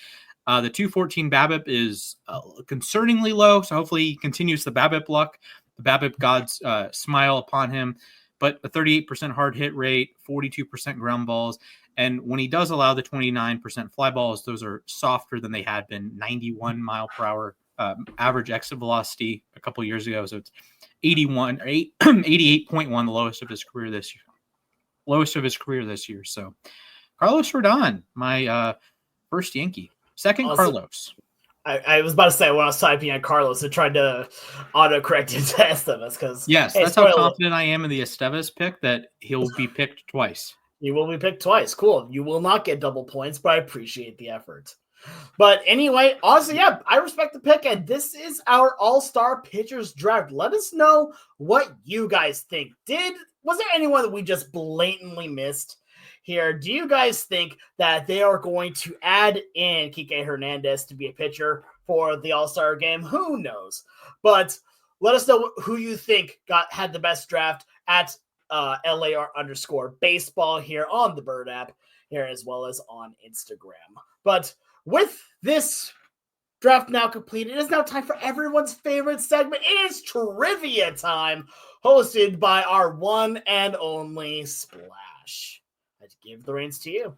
The 214 BABIP is concerningly low, so hopefully he continues the BABIP luck. The BABIP gods smile upon him. But a 38% hard hit rate, 42% ground balls. And when he does allow the 29% fly balls, those are softer than they had been. 91 mile per hour average exit velocity a couple of years ago. So it's 88.1, the lowest of his career this year. So Carlos Rodon, my first Yankee. Second, Also, Carlos. I was about to say when I was typing on Carlos, I tried to autocorrect it to Estevez because that's how confident I am in the Estevez pick that he'll be picked twice. He will be picked twice. Cool. You will not get double points, but I appreciate the effort. But anyway, honestly, yeah, I respect the pick, and this is our all-star pitchers draft. Let us know what you guys think. Was there anyone that we just blatantly missed here? Do you guys think that they are going to add in Kike Hernandez to be a pitcher for the All-Star game? Who knows? But let us know who you think had the best draft at LAR_baseball here on the Bird app here as well as on Instagram. But with this draft now complete, it is now time for everyone's favorite segment. It is trivia time, hosted by our one and only Splash. I'd give the reins to you.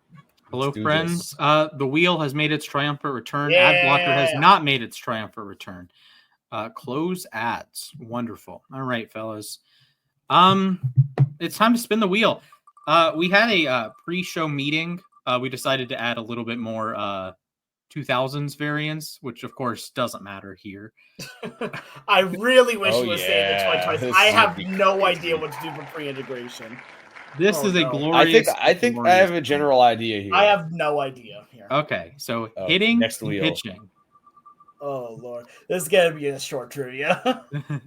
Hello, friends. The wheel has made its triumphant return. Yeah. Ad blocker has not made its triumphant return. Close ads. Wonderful. All right, fellas. It's time to spin the wheel. We had a pre-show meeting. We decided to add a little bit more 2000s variants, which of course doesn't matter here. I really wish you would say the 2020s. I have no idea what to do for pre-integration. This is a glorious. I think I have a general idea here. I have no idea here. Okay, so hitting next wheel. Pitching. Oh Lord, this is gonna be a short trivia.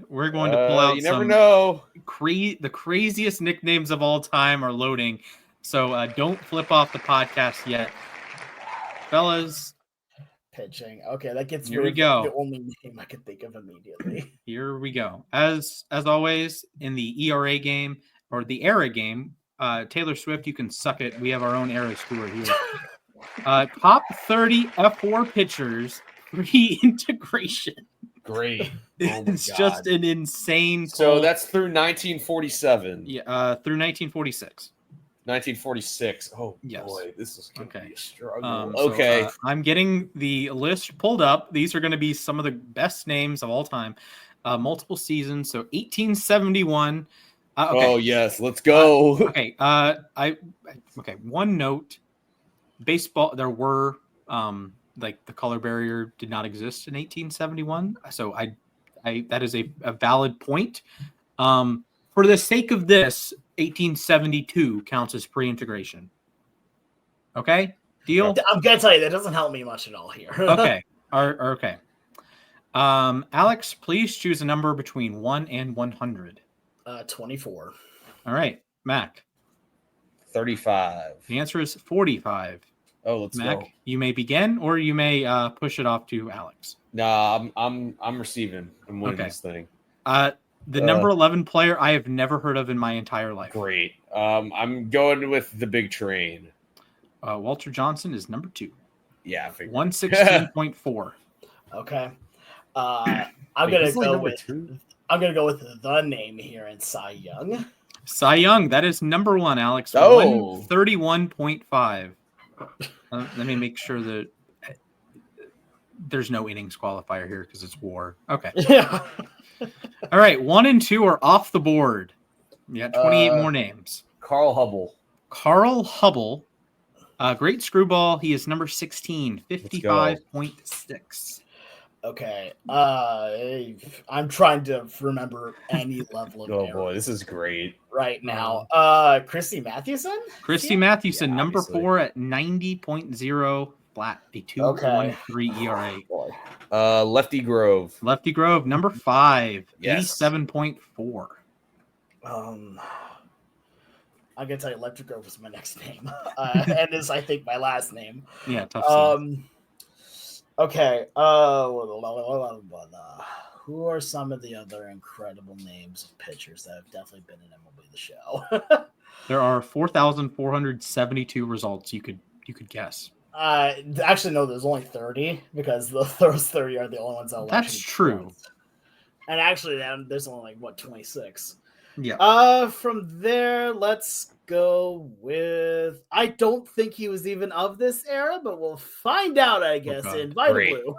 We're going to pull out. You never know. The craziest nicknames of all time are loading, so don't flip off the podcast yet, fellas. Pitching. Okay, that gets Here we go. The only name I could think of immediately. Here we go. As always in the ERA game or the ERA game, Taylor Swift, you can suck it. We have our own ERA score here. Top 30 F4 pitchers pre-integration. Great. It's just an insane. So that's through 1947. Yeah, through 1946. 1946. Oh yes. Boy, this is going to be a struggle. Okay. So, I'm getting the list pulled up. These are going to be some of the best names of all time. Multiple seasons. So 1871. Okay. Oh yes, let's go. Okay. One note. Baseball. There were like the color barrier did not exist in 1871. So I that is a valid point. For the sake of this, 1872 counts as pre-integration. Okay, deal. I'm gonna tell you that doesn't help me much at all here. Okay. Okay. Alex, please choose a number between 1 and 100. 24. All right, Mac. 35. The answer is 45. Oh, let's Mac, go. you may begin, or you may push it off to Alex. Nah, I'm receiving. I'm winning this thing. The number 11 player I have never heard of in my entire life. Great. I'm going with the big train. Walter Johnson is number 2. Yeah, I figured. 116.4. Okay. I'm gonna go with the name here in Cy Young. Cy Young, that is number 1, Alex. Oh. 131.5. Let me make sure that there's no innings qualifier here because it's WAR. Okay. Yeah. All right, 1 and 2 are off the board. You got 28 more names. Carl Hubble. Carl Hubble, great screwball. He is number 16, 55.6. Okay. I'm trying to remember any level of Oh boy, this is great right now. Christy Mathewson? Christy Mathewson, number 4 at 90.0 flat, a 2.13 ERA. Lefty Grove. Lefty Grove, number 5, Yes. 87.4. I'm gonna tell you, Lefty Grove was my next name, and is I think my last name. Yeah, tough. Okay. Who are some of the other incredible names of pitchers that have definitely been in MLB The Show? There are 4,472 results you could guess. Actually, no. There's only 30 because those 30 are the only ones that. That's true. And actually, then there's only 26. Yeah. From there, let's go with. I don't think he was even of this era, but we'll find out. I guess in Vita Blue.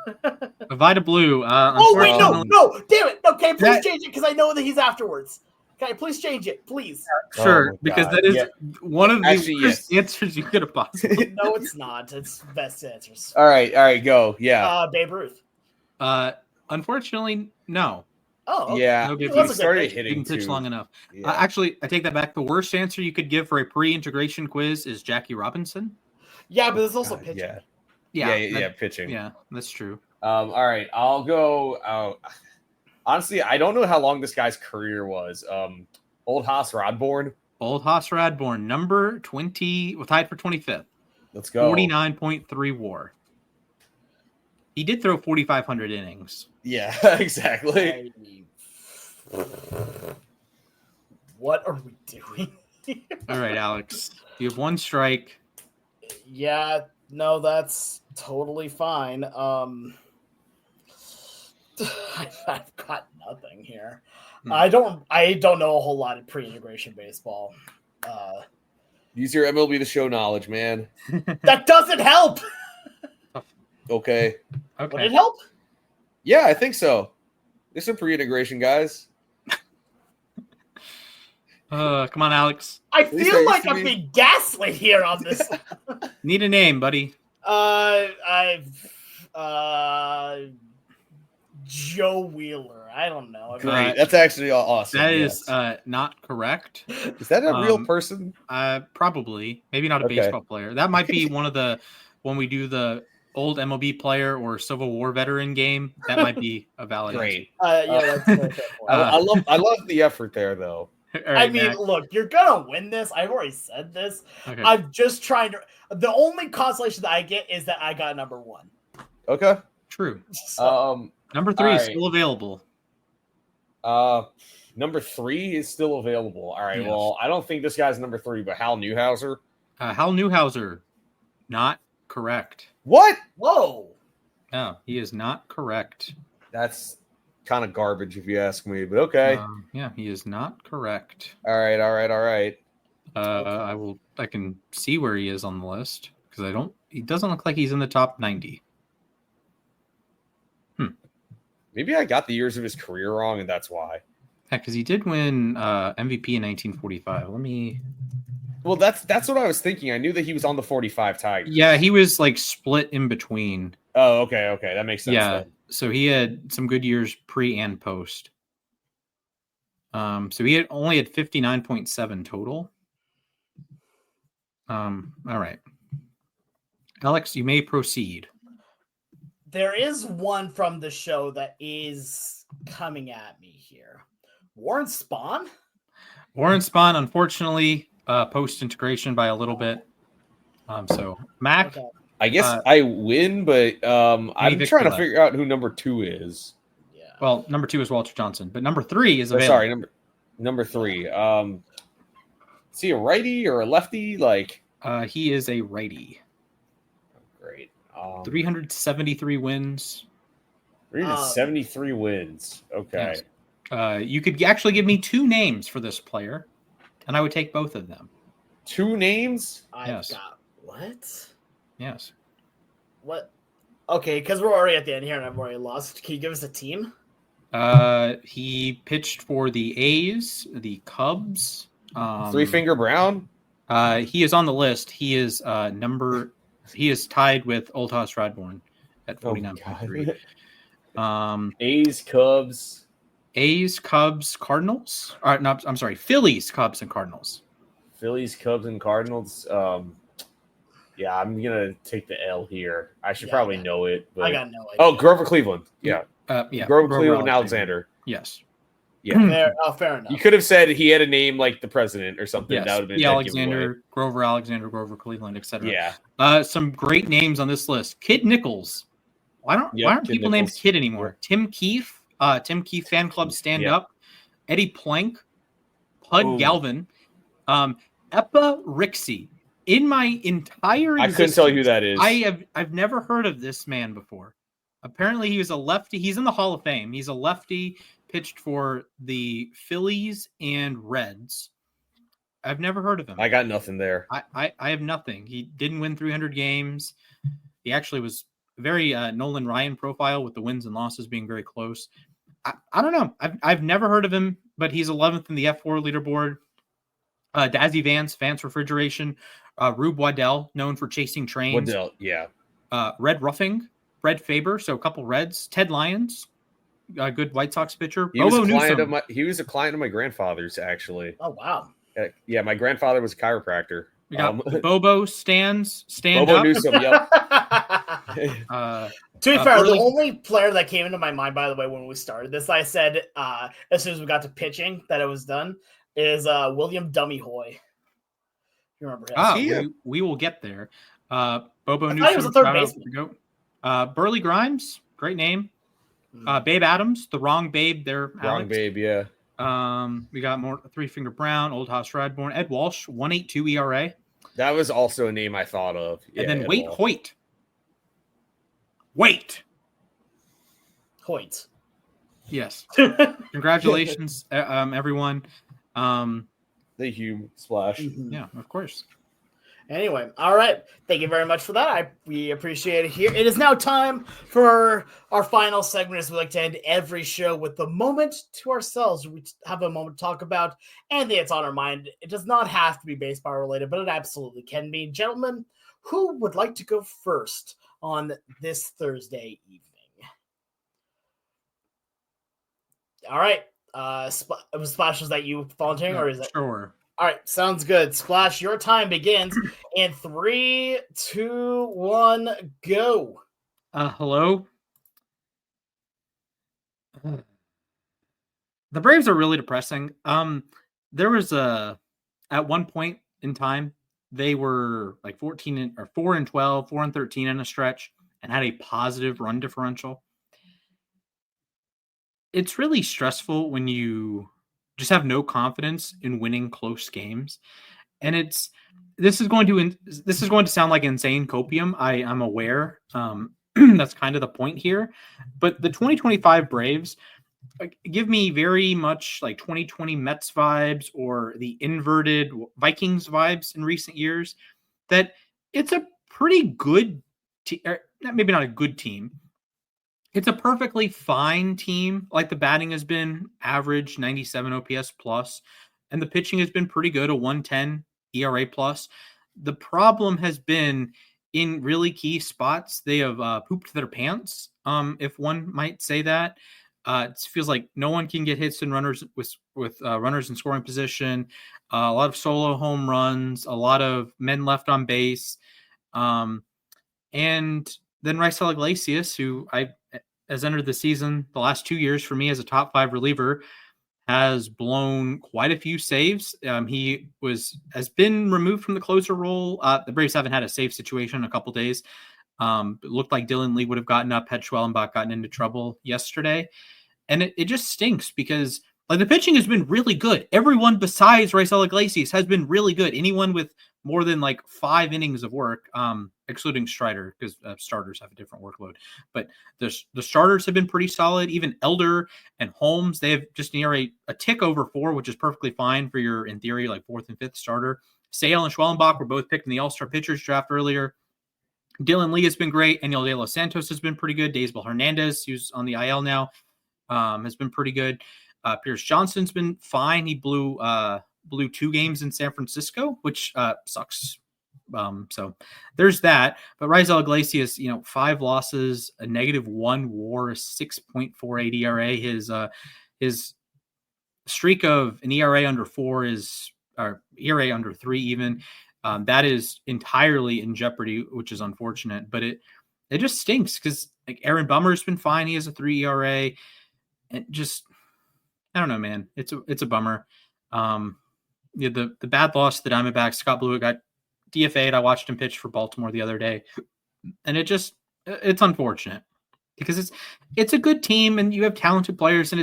Vita Blue. Oh wait, no, damn it! Okay, please change it because I know that he's afterwards. Okay, please change it, please. Sure, because that is one of the worst answers you could have possibly. No, it's not. It's best answers. All right, go. Yeah. Babe Ruth. Unfortunately, no. Oh, okay. Yeah. No, He started hitting. Didn't pitch long enough. Yeah. Actually, I take that back. The worst answer you could give for a pre-integration quiz is Jackie Robinson. Yeah, but it's also pitching. Yeah, pitching. Yeah, that's true. All right, I'll go. Honestly, I don't know how long this guy's career was. Old Haas Rodborn. Old Haas Radborn, number 20, tied for 25th. Let's go. 49.3 WAR. He did throw 4,500 innings. Yeah, exactly. What are we doing? All right, Alex. You have 1 strike. Yeah, no, that's totally fine. I've got nothing here. I don't know a whole lot of pre-integration baseball. Use your MLB The Show knowledge, man. That doesn't help. Okay. Would it help? Yeah, I think so. There's some pre-integration guys. Come on, Alex. I feel like I'm being gaslit here on this. Need a name, buddy. Joe Wheeler. I don't know. Great. That's actually awesome. That is not correct. Is that a real person? Probably. Maybe not a baseball player. That might be when we do the old MLB player or Civil War veteran game. That might be a valid Great. That's perfect. I love the effort there, though. Right, I mean, Mac. Look, you're gonna win this. I've already said this. Okay. I'm just trying to. The only consolation that I get is that I got number 1. Okay. True. So, number 3 is still available. Number 3 is still available. All right. Yes. Well, I don't think this guy's number 3, but Hal Newhouser. Hal Newhouser, not correct. What? Whoa. No, he is not correct. That's kind of garbage if you ask me, but okay. Yeah, he is not correct. All right. I can see where he is on the list because he doesn't look like he's in the top 90. Maybe I got the years of his career wrong, and that's why. Yeah, because he did win MVP in 1945. Well, that's what I was thinking. I knew that he was on the 45 Tigers. Yeah, he was like split in between. Oh, okay. That makes sense. Yeah, then. So he had some good years pre and post. So he only had 59.7 total. All right. Alex, you may proceed. There is one from the show that is coming at me here. Warren Spahn? Warren Spahn, unfortunately, post-integration by a little bit. So, Mac, Okay. I guess I win, but I'm trying to left. figure out who number 2 is. Yeah. Well, number 2 is Walter Johnson, but number 3 is available. Sorry, number 3. Is he a righty or a lefty? Like, he is a righty. Great. 373 wins. 373 wins. Okay. Yes. You could actually give me 2 names for this player, and I would take both of them. 2 names? I've got what? Yes. What? Okay, because we're already at the end here and I've already lost. Can you give us a team? He pitched for the A's, the Cubs. Three Finger Brown? He is on the list. He is he is tied with Oldhouse Radbourne at 49.3. A's, Cubs, Cardinals. No, I'm sorry, Phillies, Cubs, and Cardinals. Phillies, Cubs, and Cardinals. Yeah, I'm gonna take the L here. I should probably know it. But... I got no idea. Oh, Grover Cleveland. Yeah. Grover Cleveland, Alexander. Yes. Yeah. Fair enough. You could have said he had a name like the president or something. Yes. That would have been Alexander, Grover Cleveland, etc. Yeah. Some great names on this list. Kid Nichols. Why aren't people named Kid anymore? Tim Keefe. Tim Keefe fan club stand up. Eddie Plank. Pud Galvin. Epa Rixey. In my entire existence, I couldn't tell you who that is. I've never heard of this man before. Apparently he was a lefty. He's in the Hall of Fame. He's a lefty, pitched for the Phillies and Reds. I've never heard of him. I got nothing there. I have nothing. He didn't win 300 games. He actually was very Nolan Ryan profile with the wins and losses being very close. I don't know. I've never heard of him, but he's 11th in the F4 leaderboard. Dazzy Vance Refrigeration. Rube Waddell, known for chasing trains. Waddell, yeah. Red Ruffing, Red Faber, so a couple Reds. Ted Lyons, a good White Sox pitcher. He was a client of my grandfather's, actually. Oh, wow. Yeah, my grandfather was a chiropractor. We got Bobo Stand Bobo Up. Newsom, yep. To be fair, the only player that came into my mind, by the way, when we started this, I said as soon as we got to pitching that it was done, is William Dummy Hoy. You remember him? We will get there. Bobo Newsom. He was a third baseman. Burley Grimes, great name. Babe Adams, the wrong Babe there. Wrong Babe, yeah. We got more Three Finger Brown, Old House Radbourne, Ed Walsh, 1.82 ERA. That was also a name I thought of. Yeah, and then Ed Wait Walsh. Hoyt. Wait. Hoyt. Yes. Congratulations, everyone. The Hume Splash. Yeah, of course. Anyway, all right. Thank you very much for that. We appreciate it here. It is now time for our final segment, as we like to end every show with the moment to ourselves. We have a moment to talk about anything that's on our mind. It does not have to be baseball related, but it absolutely can be. Gentlemen, who would like to go first on this Thursday evening? All right. Splash, is that you volunteering, or is it? Sure. All right, sounds good. Splash, your time begins in 3, 2, 1, go. Hello. The Braves are really depressing. There was at one point in time they were like 4 and 12, 4 and 13 in a stretch, and had a positive run differential. It's really stressful when you just have no confidence in winning close games. And this is going to sound like insane copium. I'm aware. That's kind of the point here. But the 2025 Braves give me very much like 2020 Mets vibes or the inverted Vikings vibes in recent years, that it's a pretty good maybe not a good team. It's a perfectly fine team. Like, the batting has been average, 97 OPS plus, and the pitching has been pretty good, a 110 ERA plus. The problem has been in really key spots. They have pooped their pants, if one might say that. It feels like no one can get hits and runners with runners in scoring position. A lot of solo home runs, a lot of men left on base. And then Raisel Iglesias, who has entered the season the last 2 years for me as a top 5 reliever, has blown quite a few saves. He has been removed from the closer role. The Braves haven't had a save situation in a couple days. It looked like Dylan Lee would have gotten up had Schwellenbach gotten into trouble yesterday. And it just stinks because the pitching has been really good. Everyone besides Raisel Iglesias has been really good. Anyone with more than 5 innings of work, excluding Strider, because starters have a different workload. But the starters have been pretty solid. Even Elder and Holmes, they have just near a tick over 4, which is perfectly fine for your, in theory, 4th and 5th starter. Sale and Schwellenbach were both picked in the All-Star pitchers draft earlier. Dylan Lee has been great. Aniel De Los Santos has been pretty good. Daysbel Hernandez, who's on the IL now, has been pretty good. Pierce Johnson's been fine. He blew 2 games in San Francisco, which sucks. So there's that. But Raisel Iglesias, 5 losses, a -1 WAR, a 6.48 ERA. His streak of an ERA under 4 or ERA under 3 even. That is entirely in jeopardy, which is unfortunate. But it just stinks because Aaron Bummer's been fine. He has a 3 ERA. And just, I don't know, man. It's a bummer. The bad loss to the Diamondbacks, Scott Blewett got DFA'd. I watched him pitch for Baltimore the other day, and it's unfortunate because it's a good team and you have talented players, and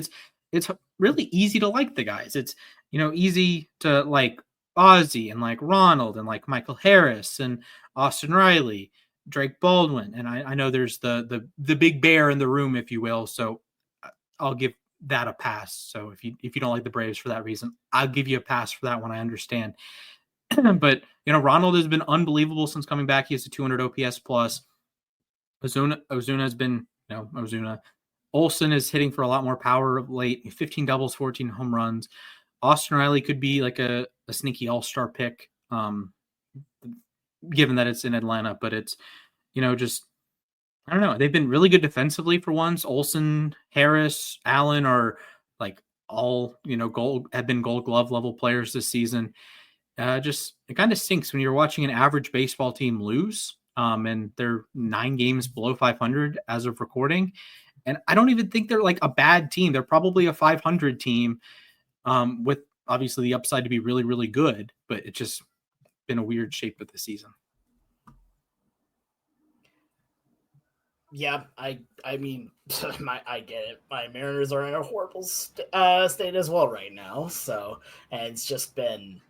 it's really easy to like the guys. It's easy to like Ozzie and like Ronald and like Michael Harris and Austin Riley, Drake Baldwin, and I know there's the big bear in the room, if you will. So I'll give that a pass. So if you don't like the Braves for that reason, I'll give you a pass for that one. I understand. But Ronald has been unbelievable since coming back. He has a 200 OPS plus. Ozuna has been Ozuna. Olsen is hitting for a lot more power of late. 15 doubles, 14 home runs. Austin Riley could be like a sneaky all-star pick, given that it's in Atlanta. But it's just, I don't know. They've been really good defensively for once. Olsen, Harris, Allen are all have been Gold Glove level players this season. Just it kind of stinks when you're watching an average baseball team lose, and they're 9 games below 500 as of recording. And I don't even think they're a bad team. They're probably a 500 team, with obviously the upside to be really, really good. But it's just been a weird shape of the season. Yeah, I mean, I get it. My Mariners are in a horrible state as well right now. So, and it's just been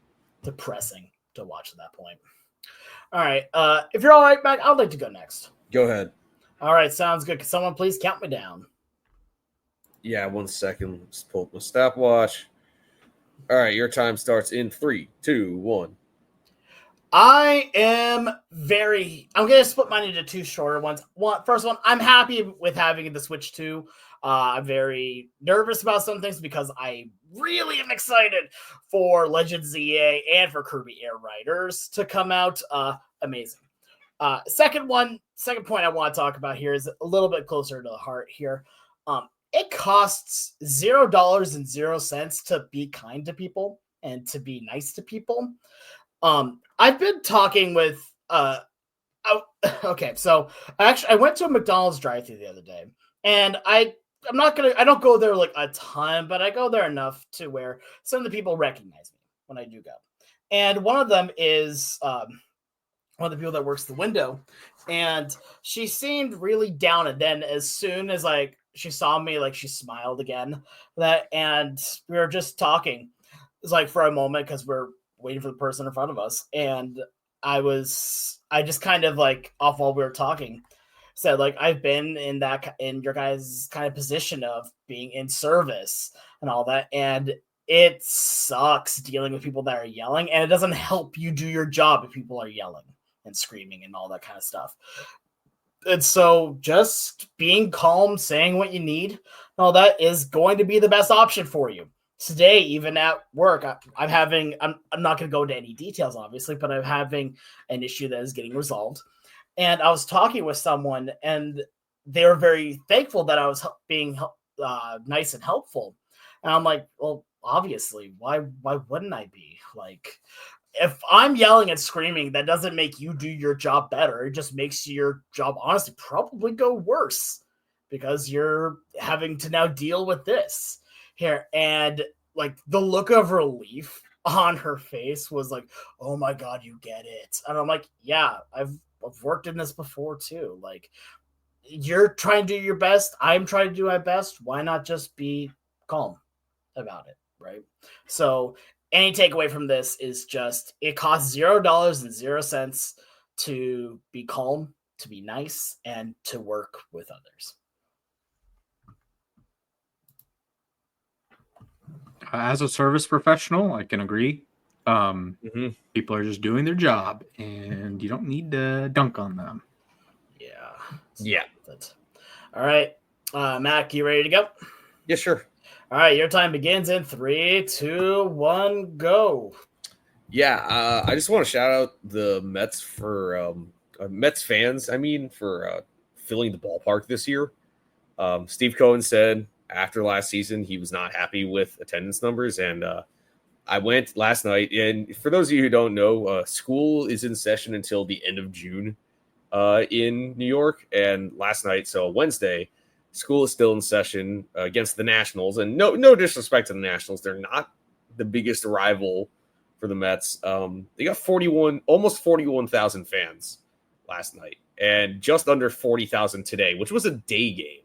depressing to watch at that point. All right. If you're all right, Mac, I'd like to go next. Go ahead. All right. Sounds good. Can someone please count me down? Yeah, 1 second. Let's pull up my stopwatch. All right. Your time starts in 3, 2, 1. I'm going to split mine into 2 shorter ones. First one, I'm happy with having the Switch 2. I'm very nervous about some things because I really am excited for Legends ZA and for Kirby Air Riders to come out. Amazing. Second point I want to talk about here is a little bit closer to the heart here. It costs $0.00 to be kind to people and to be nice to people. I've been talking with okay, so I went to a McDonald's drive-thru the other day, and I don't go there a ton, but I go there enough to where some of the people recognize me when I do go. And one of them is one of the people that works the window, and she seemed really down. And then as soon as she saw me, she smiled again. And we were just talking. It's for a moment because we're waiting for the person in front of us, and I just kind of off while we were talking said I've been in your guys' kind of position of being in service and all that, and it sucks dealing with people that are yelling, and it doesn't help you do your job if people are yelling and screaming and all that kind of stuff. And so just being calm, saying what you need and all that is going to be the best option for you. Today, even at work, I'm not going to go into any details, obviously, but I'm having an issue that is getting resolved. And I was talking with someone, and they were very thankful that I was being nice and helpful. And I'm like, well, obviously, why wouldn't I be? if I'm yelling and screaming, that doesn't make you do your job better. It just makes your job honestly probably go worse because you're having to now deal with this here. And like the look of relief on her face was like, oh my God, you get it. And I'm like, yeah, I've worked in this before too. Like, you're trying to do your best. I'm trying to do my best. Why not just be calm about it, right? So any takeaway from this is just it costs $0.00 to be calm, to be nice, and to work with others. As a service professional, I can agree. People are just doing their job, and you don't need to dunk on them. Yeah. All right. Mac, you ready to go? Yeah, sure. All right, your time begins in 3, 2, 1, go. Yeah, I just want to shout out the Mets for Mets fans. I mean, for filling the ballpark this year. Steve Cohen said after last season he was not happy with attendance numbers, and I went last night. And for those of you who don't know, school is in session until the end of June in New York. And last night, so Wednesday, school is still in session against the Nationals. And no disrespect to the Nationals, they're not the biggest rival for the Mets. They got almost 41,000 fans last night, and just under 40,000 today, which was a day game,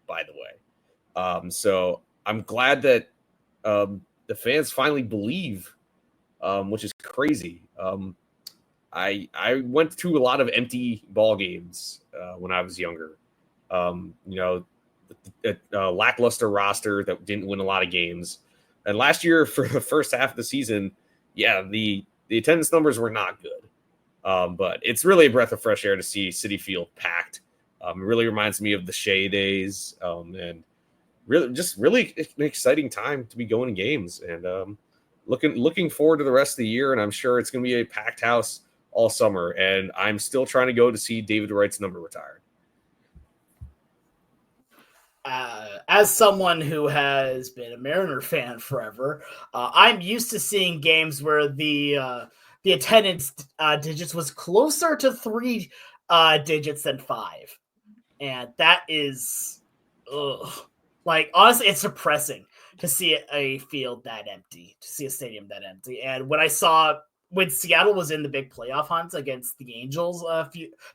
by the way. So I'm glad that the fans finally believe, which is crazy. I went to a lot of empty ball games when I was younger. A lackluster roster that didn't win a lot of games. And last year, for the first half of the season, the attendance numbers were not good. But it's really a breath of fresh air to see Citi Field packed. It really reminds me of the Shea days, and really an exciting time to be going to games. And looking forward to the rest of the year. And I'm sure it's going to be a packed house all summer. And I'm still trying to go to see David Wright's number retired. As someone who has been a Mariner fan forever, I'm used to seeing games where the attendance digits was closer to 3 digits than 5, and that is, like, honestly, it's depressing to see a field that empty, to see a stadium that empty. And when Seattle was in the big playoff hunt against the Angels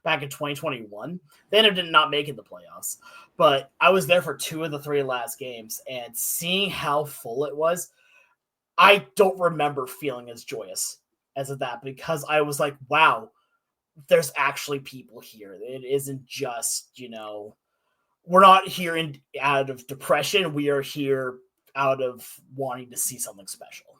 back in 2021, they ended up not making the playoffs. But I was there for 2 of the 3 last games, and seeing how full it was, I don't remember feeling as joyous as of that, because I was like, wow, there's actually people here. It isn't just, we're not here out of depression. We are here out of wanting to see something special.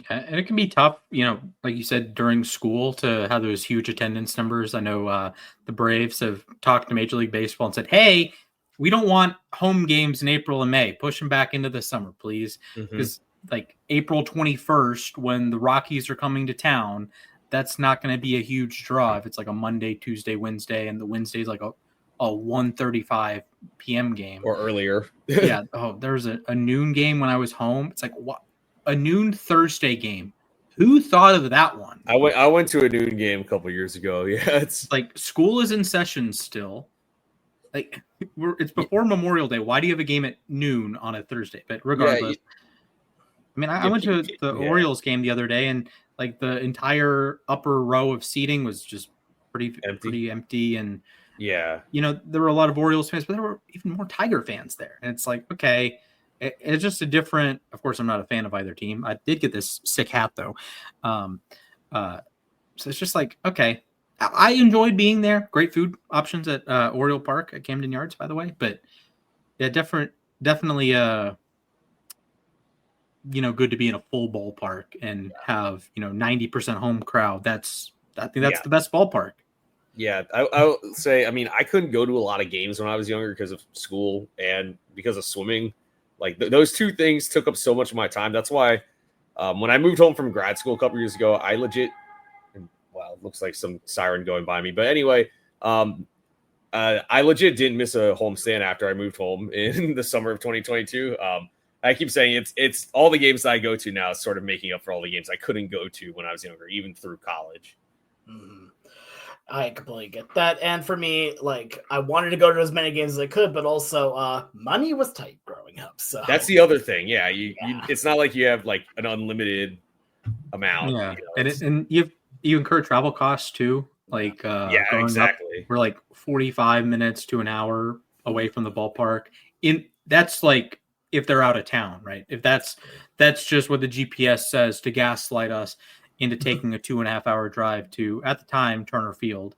And it can be tough, like you said, during school to have those huge attendance numbers. I know the Braves have talked to Major League Baseball and said, hey, we don't want home games in April and May. Push them back into the summer, please. Because like April 21st, when the Rockies are coming to town, that's not going to be a huge draw if it's like a Monday, Tuesday, Wednesday, and the Wednesday's like a 1:35 p.m. game. Or earlier. Yeah. Oh, there was a noon game when I was home. It's like, what? A noon Thursday game. Who thought of that one? I went to a noon game a couple years ago. Yeah, it's like school is in session still. Like it's before Memorial Day. Why do you have a game at noon on a Thursday? But regardless, I went to the Orioles game the other day, and like the entire upper row of seating was just pretty empty. And there were a lot of Orioles fans, but there were even more Tiger fans there. And it's like, okay. It's just a different. Of course, I'm not a fan of either team. I did get this sick hat though, so it's just like, okay, I enjoyed being there. Great food options at Oriole Park at Camden Yards, by the way. But yeah, definitely, good to be in a full ballpark and have 90% home crowd. I think that's the best ballpark. Yeah, I would say. I mean, I couldn't go to a lot of games when I was younger because of school and because of swimming. Like those two things took up so much of my time. That's why when I moved home from grad school a couple years ago, I legit, wow, it looks like some siren going by me. But anyway, I legit didn't miss a homestand after I moved home in the summer of 2022. I keep saying it's all the games that I go to now is sort of making up for all the games I couldn't go to when I was younger, even through college. Mm-hmm. I completely get that. And for me, like, I wanted to go to as many games as I could, but also money was tight growing up. So that's the other thing. Yeah, you it's not like you have like an unlimited amount. Yeah, You know, and you incur travel costs too. Like yeah, growing exactly. up, we're like 45 minutes to an hour away from the ballpark. That's like if they're out of town, right? If that's just what the GPS says to gaslight us into taking a 2.5 hour drive to, at the time, Turner Field,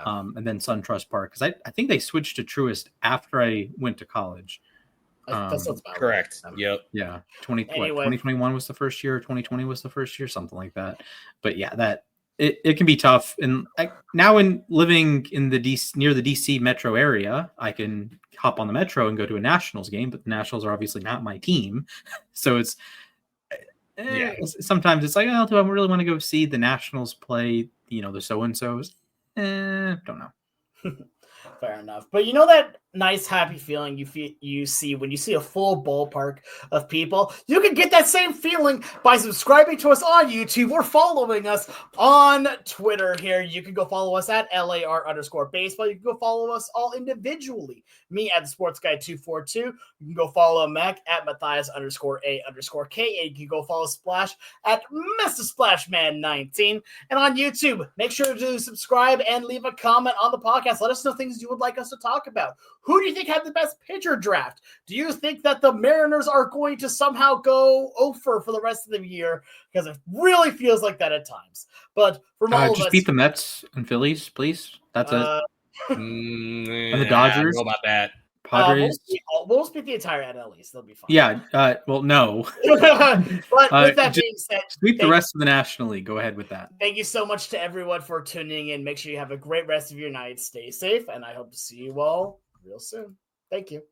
and then SunTrust Park. Because I think they switched to Truist after I went to college. That sounds about correct. Right. Yep. Yeah. Anyway. 2021 was the first year, 2020 was the first year, something like that. But yeah, that it can be tough. And now in living in the near the DC metro area, I can hop on the metro and go to a Nationals game, but the Nationals are obviously not my team. So it's sometimes it's like, oh, do I really want to go see the Nationals play, the so-and-sos? Don't know. Fair enough. But you know that nice, happy feeling you see when you see a full ballpark of people? You can get that same feeling by subscribing to us on YouTube or following us on Twitter here. You can go follow us at LAR_baseball. You can go follow us all individually. Me at the Sports Guy 242. You can go follow Mac at Mathias_A_K. You can go follow Splash at Mr. Splashman19. And on YouTube, make sure to subscribe and leave a comment on the podcast. Let us know things you would like us to talk about. Who do you think had the best pitcher draft? Do you think that the Mariners are going to somehow go over for the rest of the year? Because it really feels like that at times. But from all of just us, beat the Mets and Phillies, please. That's it. And the Dodgers. I don't know about that. Padres. We'll speak the entire NL East. They'll be fine. Yeah. Well, no. But with that being said, sweep the rest of the National League. Go ahead with that. Thank you so much to everyone for tuning in. Make sure you have a great rest of your night. Stay safe, and I hope to see you all real soon. Thank you.